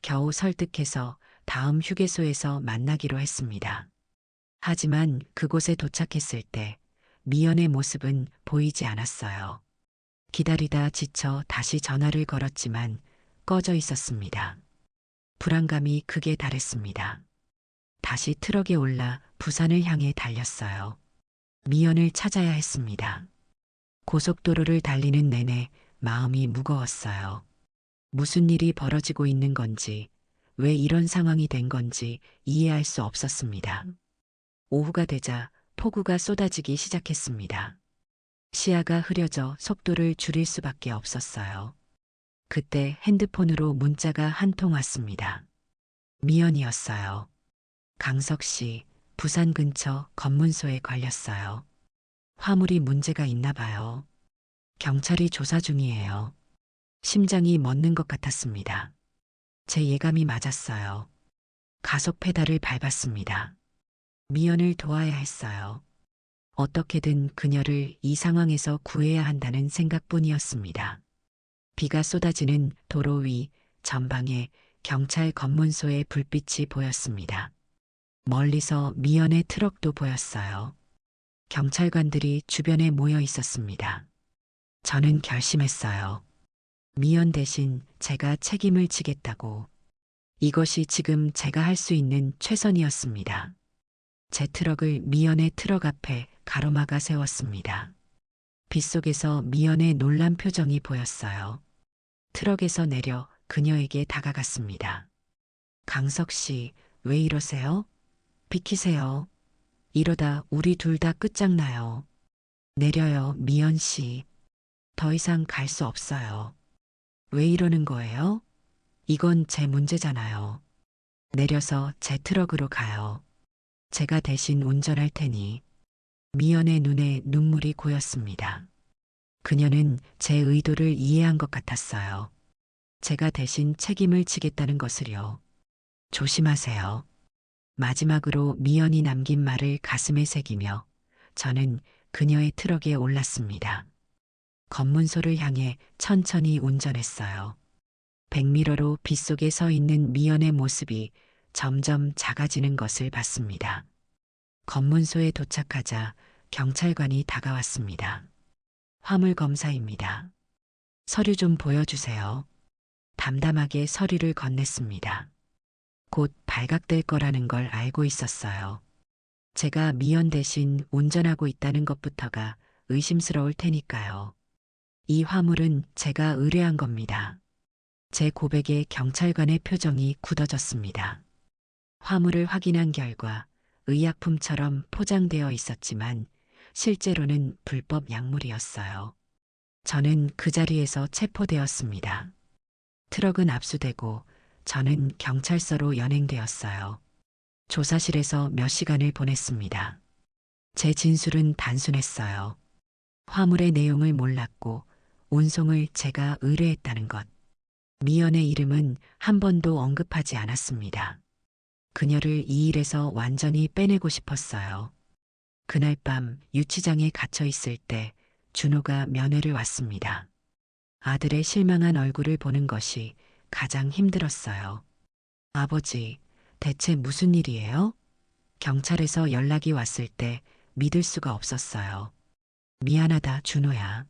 겨우 설득해서 다음 휴게소에서 만나기로 했습니다. 하지만 그곳에 도착했을 때 미연의 모습은 보이지 않았어요. 기다리다 지쳐 다시 전화를 걸었지만 꺼져 있었습니다. 불안감이 극에 달했습니다. 다시 트럭에 올라 부산을 향해 달렸어요. 미연을 찾아야 했습니다. 고속도로를 달리는 내내 마음이 무거웠어요. 무슨 일이 벌어지고 있는 건지, 왜 이런 상황이 된 건지 이해할 수 없었습니다. 오후가 되자 폭우가 쏟아지기 시작했습니다. 시야가 흐려져 속도를 줄일 수밖에 없었어요. 그때 핸드폰으로 문자가 한 통 왔습니다. 미연이었어요. 강석 씨, 부산 근처 검문소에 걸렸어요. 화물이 문제가 있나 봐요. 경찰이 조사 중이에요. 심장이 멎는 것 같았습니다. 제 예감이 맞았어요. 가속 페달을 밟았습니다. 미연을 도와야 했어요. 어떻게든 그녀를 이 상황에서 구해야 한다는 생각뿐이었습니다. 비가 쏟아지는 도로 위 전방에 경찰 검문소의 불빛이 보였습니다. 멀리서 미연의 트럭도 보였어요. 경찰관들이 주변에 모여 있었습니다. 저는 결심했어요. 미연 대신 제가 책임을 지겠다고. 이것이 지금 제가 할 수 있는 최선이었습니다. 제 트럭을 미연의 트럭 앞에 가로막아 세웠습니다. 빗속에서 미연의 놀란 표정이 보였어요. 트럭에서 내려 그녀에게 다가갔습니다. 강석 씨, 왜 이러세요? 비키세요. 이러다 우리 둘 다 끝장나요. 내려요, 미연 씨. 더 이상 갈 수 없어요. 왜 이러는 거예요? 이건 제 문제잖아요. 내려서 제 트럭으로 가요. 제가 대신 운전할 테니. 미연의 눈에 눈물이 고였습니다. 그녀는 제 의도를 이해한 것 같았어요. 제가 대신 책임을 지겠다는 것을요. 조심하세요. 마지막으로 미연이 남긴 말을 가슴에 새기며 저는 그녀의 트럭에 올랐습니다. 검문소를 향해 천천히 운전했어요. 백미러로 빗속에 서 있는 미연의 모습이 점점 작아지는 것을 봤습니다. 검문소에 도착하자 경찰관이 다가왔습니다. 화물 검사입니다. 서류 좀 보여주세요. 담담하게 서류를 건넸습니다. 곧 발각될 거라는 걸 알고 있었어요. 제가 미연 대신 운전하고 있다는 것부터가 의심스러울 테니까요. 이 화물은 제가 의뢰한 겁니다. 제 고백에 경찰관의 표정이 굳어졌습니다. 화물을 확인한 결과 의약품처럼 포장되어 있었지만 실제로는 불법 약물이었어요. 저는 그 자리에서 체포되었습니다. 트럭은 압수되고 저는 경찰서로 연행되었어요. 조사실에서 몇 시간을 보냈습니다. 제 진술은 단순했어요. 화물의 내용을 몰랐고 운송을 제가 의뢰했다는 것. 미연의 이름은 한 번도 언급하지 않았습니다. 그녀를 이 일에서 완전히 빼내고 싶었어요. 그날 밤 유치장에 갇혀 있을 때 준호가 면회를 왔습니다. 아들의 실망한 얼굴을 보는 것이 가장 힘들었어요. 아버지, 대체 무슨 일이에요? 경찰에서 연락이 왔을 때 믿을 수가 없었어요. 미안하다, 준호야.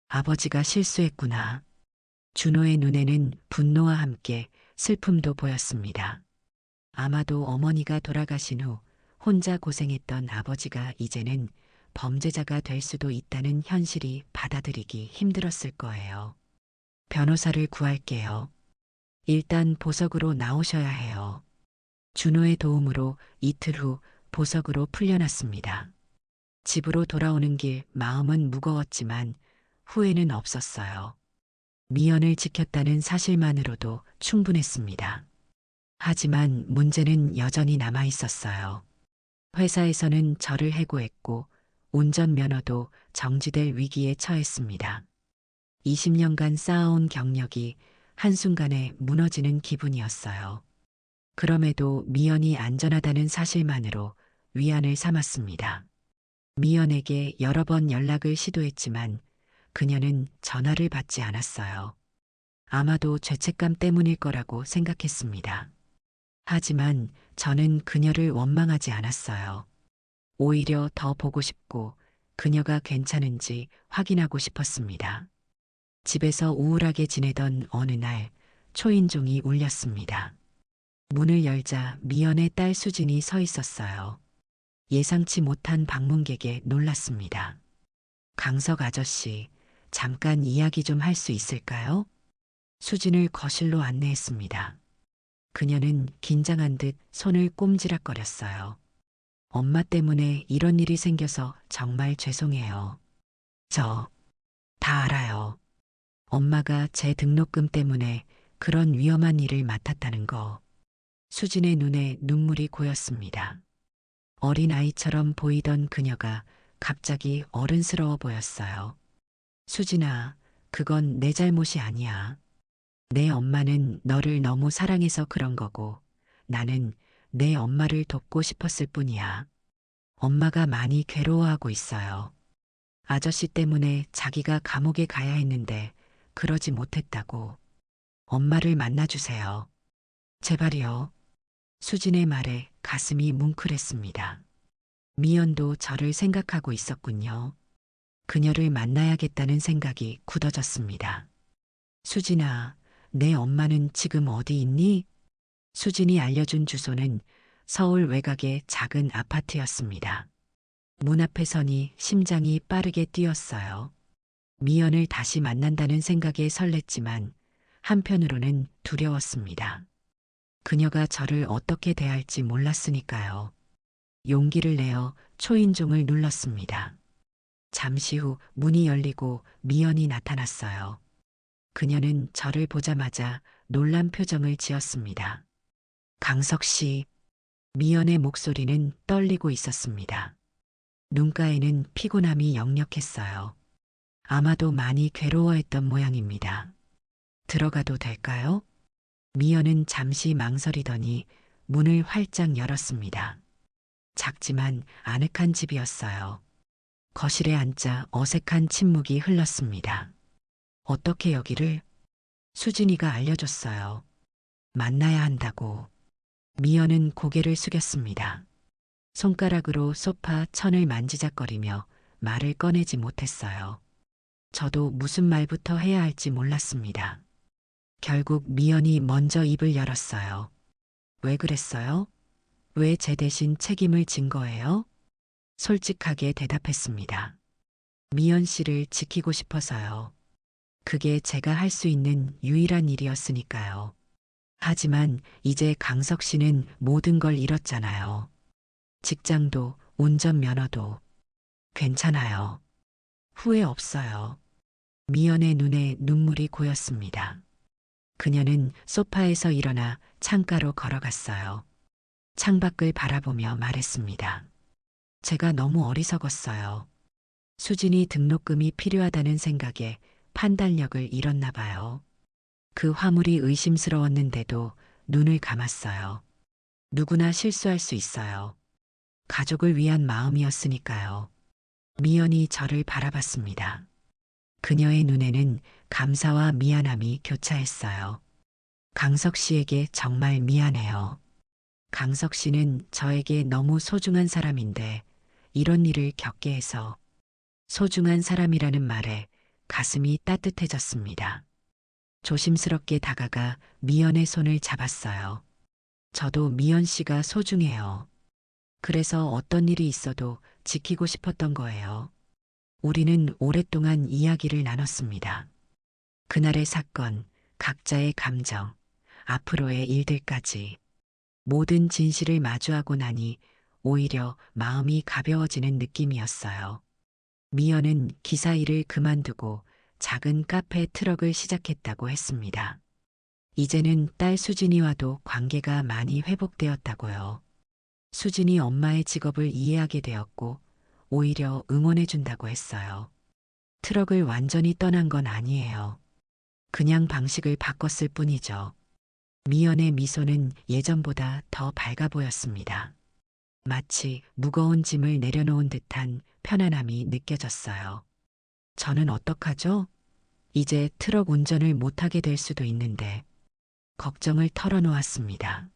아버지가 실수했구나. 준호의 눈에는 분노와 함께 슬픔도 보였습니다. 아마도 어머니가 돌아가신 후 혼자 고생했던 아버지가 이제는 범죄자가 될 수도 있다는 현실이 받아들이기 힘들었을 거예요. 변호사를 구할게요. 일단 보석으로 나오셔야 해요. 준호의 도움으로 이틀 후 보석으로 풀려났습니다. 집으로 돌아오는 길 마음은 무거웠지만 후회는 없었어요. 미연을 지켰다는 사실만으로도 충분했습니다. 하지만 문제는 여전히 남아 있었어요. 회사에서는 저를 해고했고 운전면허도 정지될 위기에 처했습니다. 20년간 쌓아온 경력이 한순간에 무너지는 기분이었어요. 그럼에도 미연이 안전하다는 사실만으로 위안을 삼았습니다. 미연에게 여러 번 연락을 시도했지만 그녀는 전화를 받지 않았어요. 아마도 죄책감 때문일 거라고 생각했습니다. 하지만 저는 그녀를 원망하지 않았어요. 오히려 더 보고 싶고 그녀가 괜찮은지 확인하고 싶었습니다. 집에서 우울하게 지내던 어느 날 초인종이 울렸습니다. 문을 열자 미연의 딸 수진이 서 있었어요. 예상치 못한 방문객에 놀랐습니다. 강석 아저씨, 잠깐 이야기 좀 할 수 있을까요? 수진을 거실로 안내했습니다. 그녀는 긴장한 듯 손을 꼼지락거렸어요. 엄마 때문에 이런 일이 생겨서 정말 죄송해요. 저 다 알아요. 엄마가 제 등록금 때문에 그런 위험한 일을 맡았다는 거. 수진의 눈에 눈물이 고였습니다. 어린아이처럼 보이던 그녀가 갑자기 어른스러워 보였어요. 수진아, 그건 내 잘못이 아니야. 내 엄마는 너를 너무 사랑해서 그런 거고 나는 내 엄마를 돕고 싶었을 뿐이야. 엄마가 많이 괴로워하고 있어요. 아저씨 때문에 자기가 감옥에 가야 했는데 그러지 못했다고. 엄마를 만나주세요. 제발이요. 수진의 말에 가슴이 뭉클했습니다. 미연도 저를 생각하고 있었군요. 그녀를 만나야겠다는 생각이 굳어졌습니다. 수진아, 내 엄마는 지금 어디 있니? 수진이 알려준 주소는 서울 외곽의 작은 아파트였습니다. 문 앞에 서니 심장이 빠르게 뛰었어요. 미연을 다시 만난다는 생각에 설렜지만 한편으로는 두려웠습니다. 그녀가 저를 어떻게 대할지 몰랐으니까요. 용기를 내어 초인종을 눌렀습니다. 잠시 후 문이 열리고 미연이 나타났어요. 그녀는 저를 보자마자 놀란 표정을 지었습니다. 강석 씨, 미연의 목소리는 떨리고 있었습니다. 눈가에는 피곤함이 역력했어요. 아마도 많이 괴로워했던 모양입니다. 들어가도 될까요? 미연은 잠시 망설이더니 문을 활짝 열었습니다. 작지만 아늑한 집이었어요. 거실에 앉자 어색한 침묵이 흘렀습니다. 어떻게 여기를? 수진이가 알려줬어요. 만나야 한다고. 미연은 고개를 숙였습니다. 손가락으로 소파 천을 만지작거리며 말을 꺼내지 못했어요. 저도 무슨 말부터 해야 할지 몰랐습니다. 결국 미연이 먼저 입을 열었어요. 왜 그랬어요? 왜 제 대신 책임을 진 거예요? 솔직하게 대답했습니다. 미연 씨를 지키고 싶어서요. 그게 제가 할 수 있는 유일한 일이었으니까요. 하지만 이제 강석 씨는 모든 걸 잃었잖아요. 직장도, 운전면허도. 괜찮아요. 후회 없어요. 미연의 눈에 눈물이 고였습니다. 그녀는 소파에서 일어나 창가로 걸어갔어요. 창밖을 바라보며 말했습니다. 제가 너무 어리석었어요. 수진이 등록금이 필요하다는 생각에 판단력을 잃었나 봐요. 그 화물이 의심스러웠는데도 눈을 감았어요. 누구나 실수할 수 있어요. 가족을 위한 마음이었으니까요. 미연이 저를 바라봤습니다. 그녀의 눈에는 감사와 미안함이 교차했어요. 강석 씨에게 정말 미안해요. 강석 씨는 저에게 너무 소중한 사람인데 이런 일을 겪게 해서 소중한 사람이라는 말에 가슴이 따뜻해졌습니다. 조심스럽게 다가가 미연의 손을 잡았어요. 저도 미연 씨가 소중해요. 그래서 어떤 일이 있어도 지키고 싶었던 거예요. 우리는 오랫동안 이야기를 나눴습니다. 그날의 사건, 각자의 감정, 앞으로의 일들까지 모든 진실을 마주하고 나니 오히려 마음이 가벼워지는 느낌이었어요. 미연은 기사 일을 그만두고 작은 카페 트럭을 시작했다고 했습니다. 이제는 딸 수진이와도 관계가 많이 회복되었다고요. 수진이 엄마의 직업을 이해하게 되었고 오히려 응원해준다고 했어요. 트럭을 완전히 떠난 건 아니에요. 그냥 방식을 바꿨을 뿐이죠. 미연의 미소는 예전보다 더 밝아 보였습니다. 마치 무거운 짐을 내려놓은 듯한 편안함이 느껴졌어요. 저는 어떡하죠? 이제 트럭 운전을 못하게 될 수도 있는데 걱정을 털어놓았습니다.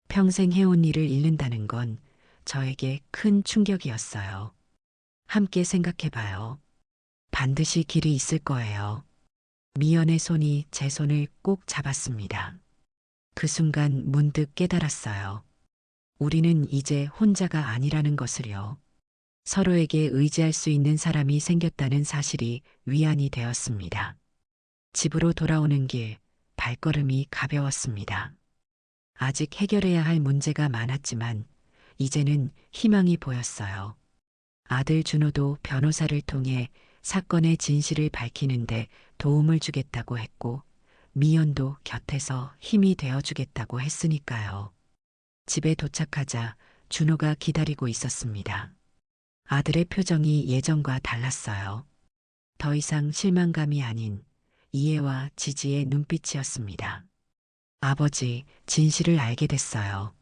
평생 해온 일을 잃는다는 건 저에게 큰 충격이었어요. 함께 생각해봐요. 반드시 길이 있을 거예요. 미연의 손이 제 손을 꼭 잡았습니다. 그 순간 문득 깨달았어요. 우리는 이제 혼자가 아니라는 것을요. 서로에게 의지할 수 있는 사람이 생겼다는 사실이 위안이 되었습니다. 집으로 돌아오는 길, 발걸음이 가벼웠습니다. 아직 해결해야 할 문제가 많았지만 이제는 희망이 보였어요. 아들 준호도 변호사를 통해 사건의 진실을 밝히는데 도움을 주겠다고 했고 미연도 곁에서 힘이 되어주겠다고 했으니까요. 집에 도착하자 준호가 기다리고 있었습니다. 아들의 표정이 예전과 달랐어요. 더 이상 실망감이 아닌 이해와 지지의 눈빛이었습니다. 아버지, 진실을 알게 됐어요.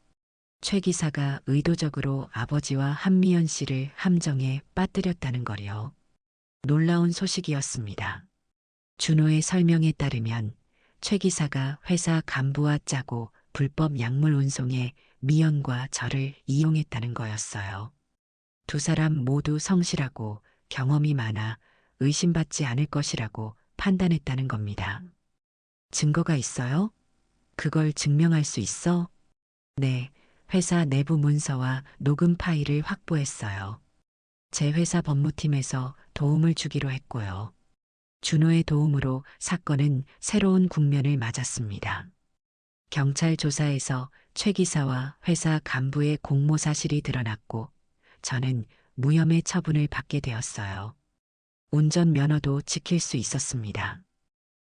최 기사가 의도적으로 아버지와 한미연 씨를 함정에 빠뜨렸다는 거요. 놀라운 소식이었습니다. 준호의 설명에 따르면 최 기사가 회사 간부와 짜고 불법 약물 운송에 미연과 저를 이용했다는 거였어요. 두 사람 모두 성실하고 경험이 많아 의심받지 않을 것이라고 판단했다는 겁니다. 증거가 있어요? 그걸 증명할 수 있어? 네, 회사 내부 문서와 녹음 파일을 확보했어요. 제 회사 법무팀에서 도움을 주기로 했고요. 준호의 도움으로 사건은 새로운 국면을 맞았습니다. 경찰 조사에서 최 기사와 회사 간부의 공모 사실이 드러났고 저는 무혐의 처분을 받게 되었어요. 운전면허도 지킬 수 있었습니다.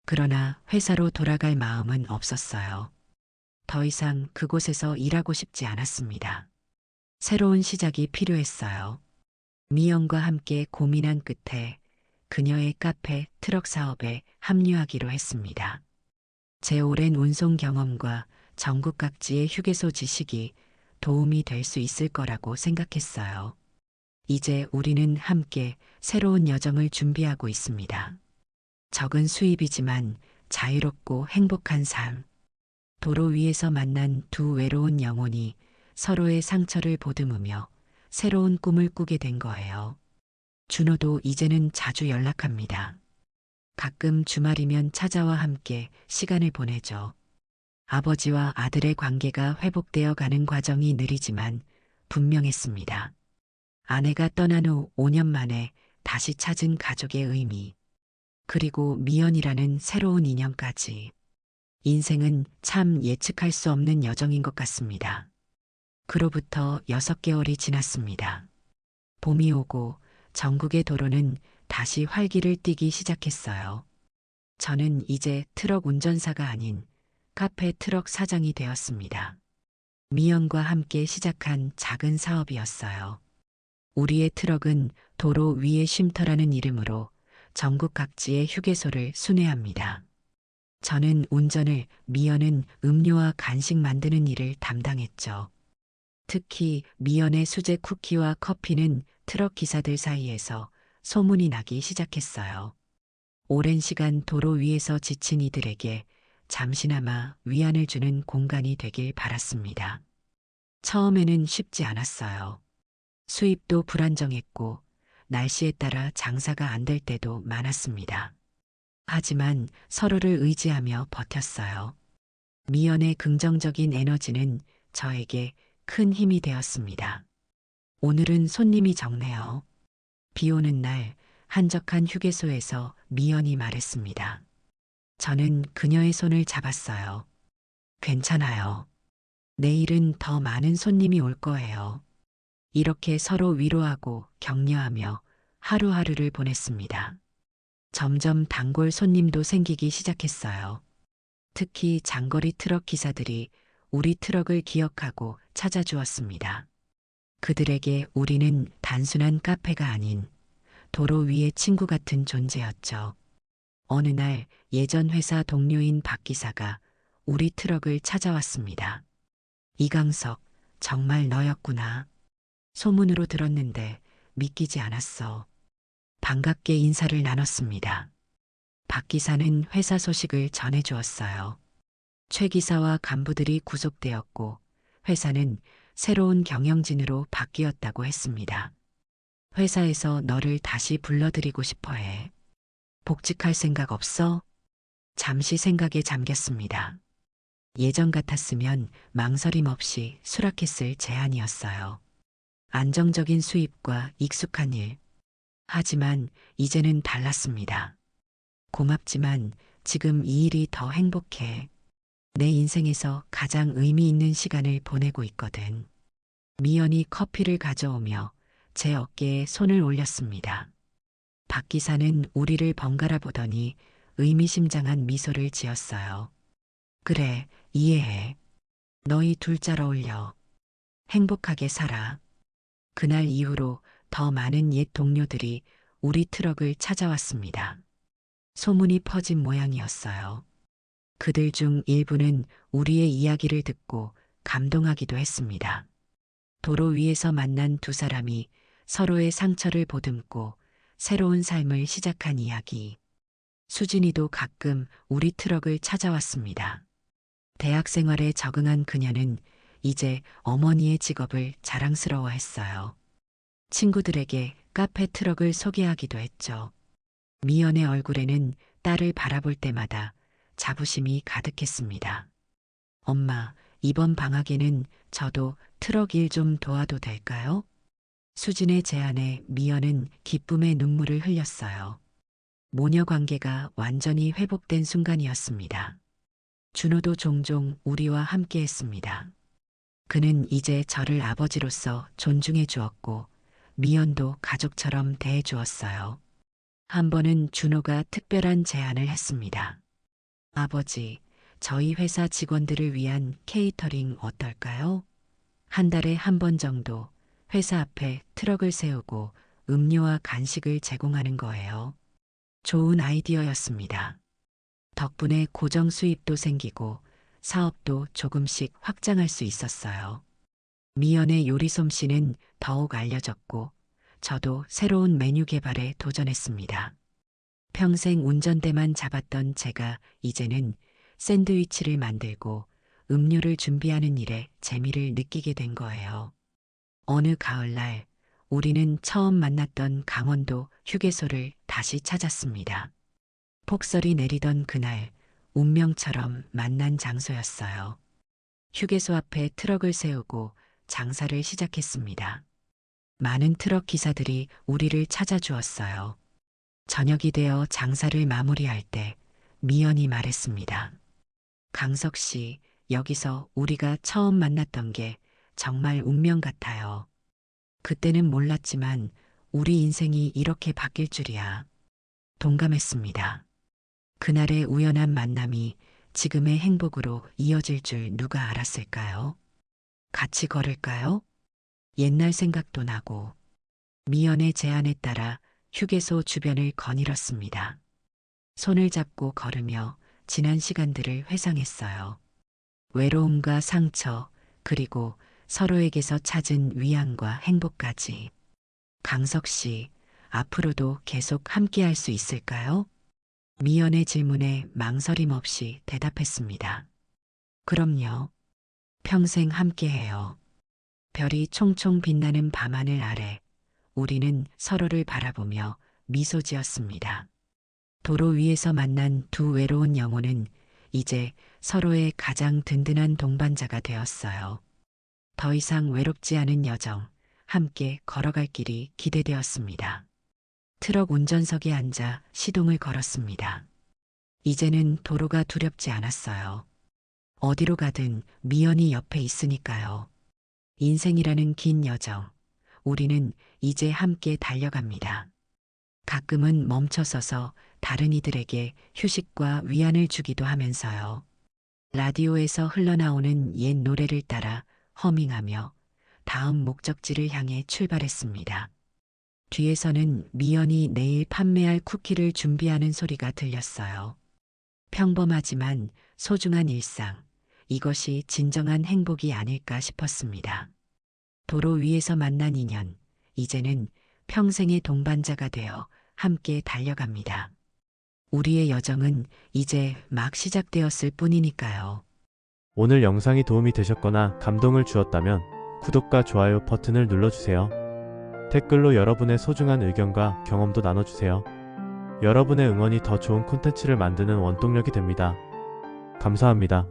그러나 회사로 돌아갈 마음은 없었어요. 더 이상 그곳에서 일하고 싶지 않았습니다. 새로운 시작이 필요했어요. 미연과 함께 고민한 끝에 그녀의 카페 트럭 사업에 합류하기로 했습니다. 제 오랜 운송 경험과 전국 각지의 휴게소 지식이 도움이 될 수 있을 거라고 생각했어요. 이제 우리는 함께 새로운 여정을 준비하고 있습니다. 적은 수입이지만 자유롭고 행복한 삶. 도로 위에서 만난 두 외로운 영혼이 서로의 상처를 보듬으며 새로운 꿈을 꾸게 된 거예요. 준호도 이제는 자주 연락합니다. 가끔 주말이면 찾아와 함께 시간을 보내죠. 아버지와 아들의 관계가 회복되어 가는 과정이 느리지만 분명했습니다. 아내가 떠난 후 5년 만에 다시 찾은 가족의 의미, 그리고 미연이라는 새로운 인연까지. 인생은 참 예측할 수 없는 여정인 것 같습니다. 그로부터 6개월이 지났습니다. 봄이 오고 전국의 도로는 다시 활기를 띠기 시작했어요. 저는 이제 트럭 운전사가 아닌 카페 트럭 사장이 되었습니다. 미연과 함께 시작한 작은 사업이었어요. 우리의 트럭은 도로 위의 쉼터라는 이름으로 전국 각지의 휴게소를 순회합니다. 저는 운전을, 미연은 음료와 간식 만드는 일을 담당했죠. 특히 미연의 수제 쿠키와 커피는 트럭 기사들 사이에서 소문이 나기 시작했어요. 오랜 시간 도로 위에서 지친 이들에게 잠시나마 위안을 주는 공간이 되길 바랐습니다. 처음에는 쉽지 않았어요. 수입도 불안정했고 날씨에 따라 장사가 안 될 때도 많았습니다. 하지만 서로를 의지하며 버텼어요. 미연의 긍정적인 에너지는 저에게 큰 힘이 되었습니다. 오늘은 손님이 적네요. 비 오는 날 한적한 휴게소에서 미연이 말했습니다. 저는 그녀의 손을 잡았어요. 괜찮아요. 내일은 더 많은 손님이 올 거예요. 이렇게 서로 위로하고 격려하며 하루하루를 보냈습니다. 점점 단골 손님도 생기기 시작했어요. 특히 장거리 트럭 기사들이 우리 트럭을 기억하고 찾아주었습니다. 그들에게 우리는 단순한 카페가 아닌 도로 위의 친구 같은 존재였죠. 어느 날 예전 회사 동료인 박 기사가 우리 트럭을 찾아왔습니다. 이강석, 정말 너였구나. 소문으로 들었는데 믿기지 않았어. 반갑게 인사를 나눴습니다. 박 기사는 회사 소식을 전해주었어요. 최 기사와 간부들이 구속되었고 회사는 새로운 경영진으로 바뀌었다고 했습니다. 회사에서 너를 다시 불러들이고 싶어 해. 복직할 생각 없어? 잠시 생각에 잠겼습니다. 예전 같았으면 망설임 없이 수락했을 제안이었어요. 안정적인 수입과 익숙한 일. 하지만 이제는 달랐습니다. 고맙지만 지금 이 일이 더 행복해. 내 인생에서 가장 의미 있는 시간을 보내고 있거든. 미연이 커피를 가져오며 제 어깨에 손을 올렸습니다. 박 기사는 우리를 번갈아 보더니 의미심장한 미소를 지었어요. 그래, 이해해. 너희 둘 잘 어울려. 행복하게 살아. 그날 이후로 더 많은 옛 동료들이 우리 트럭을 찾아왔습니다. 소문이 퍼진 모양이었어요. 그들 중 일부는 우리의 이야기를 듣고 감동하기도 했습니다. 도로 위에서 만난 두 사람이 서로의 상처를 보듬고 새로운 삶을 시작한 이야기. 수진이도 가끔 우리 트럭을 찾아왔습니다. 대학 생활에 적응한 그녀는 이제 어머니의 직업을 자랑스러워했어요. 친구들에게 카페 트럭을 소개하기도 했죠. 미연의 얼굴에는 딸을 바라볼 때마다 자부심이 가득했습니다. 엄마, 이번 방학에는 저도 트럭 일 좀 도와도 될까요? 수진의 제안에 미연은 기쁨의 눈물을 흘렸어요. 모녀 관계가 완전히 회복된 순간이었습니다. 준호도 종종 우리와 함께 했습니다. 그는 이제 저를 아버지로서 존중해 주었고 미연도 가족처럼 대해 주었어요. 한 번은 준호가 특별한 제안을 했습니다. 아버지, 저희 회사 직원들을 위한 케이터링 어떨까요? 한 달에 한 번 정도 회사 앞에 트럭을 세우고 음료와 간식을 제공하는 거예요. 좋은 아이디어였습니다. 덕분에 고정 수입도 생기고 사업도 조금씩 확장할 수 있었어요. 미연의 요리 솜씨는 더욱 알려졌고 저도 새로운 메뉴 개발에 도전했습니다. 평생 운전대만 잡았던 제가 이제는 샌드위치를 만들고 음료를 준비하는 일에 재미를 느끼게 된 거예요. 어느 가을날 우리는 처음 만났던 강원도 휴게소를 다시 찾았습니다. 폭설이 내리던 그날 운명처럼 만난 장소였어요. 휴게소 앞에 트럭을 세우고 장사를 시작했습니다. 많은 트럭 기사들이 우리를 찾아주었어요. 저녁이 되어 장사를 마무리할 때 미연이 말했습니다. 강석 씨, 여기서 우리가 처음 만났던 게 정말 운명 같아요. 그때는 몰랐지만 우리 인생이 이렇게 바뀔 줄이야. 동감했습니다. 그날의 우연한 만남이 지금의 행복으로 이어질 줄 누가 알았을까요? 같이 걸을까요? 옛날 생각도 나고 미연의 제안에 따라 휴게소 주변을 거닐었습니다. 손을 잡고 걸으며 지난 시간들을 회상했어요. 외로움과 상처, 그리고 서로에게서 찾은 위안과 행복까지. 강석 씨, 앞으로도 계속 함께 할 수 있을까요? 미연의 질문에 망설임 없이 대답했습니다. 그럼요. 평생 함께해요. 별이 총총 빛나는 밤하늘 아래 우리는 서로를 바라보며 미소 지었습니다. 도로 위에서 만난 두 외로운 영혼은 이제 서로의 가장 든든한 동반자가 되었어요. 더 이상 외롭지 않은 여정, 함께 걸어갈 길이 기대되었습니다. 트럭 운전석에 앉아 시동을 걸었습니다. 이제는 도로가 두렵지 않았어요. 어디로 가든 미연이 옆에 있으니까요. 인생이라는 긴 여정, 우리는 이제 함께 달려갑니다. 가끔은 멈춰서서 다른 이들에게 휴식과 위안을 주기도 하면서요. 라디오에서 흘러나오는 옛 노래를 따라 허밍하며 다음 목적지를 향해 출발했습니다. 뒤에서는 미연이 내일 판매할 쿠키를 준비하는 소리가 들렸어요. 평범하지만 소중한 일상, 이것이 진정한 행복이 아닐까 싶었습니다. 도로 위에서 만난 인연, 이제는 평생의 동반자가 되어 함께 달려갑니다. 우리의 여정은 이제 막 시작되었을 뿐이니까요. 오늘 영상이 도움이 되셨거나 감동을 주었다면 구독과 좋아요 버튼을 눌러주세요. 댓글로 여러분의 소중한 의견과 경험도 나눠주세요. 여러분의 응원이 더 좋은 콘텐츠를 만드는 원동력이 됩니다. 감사합니다.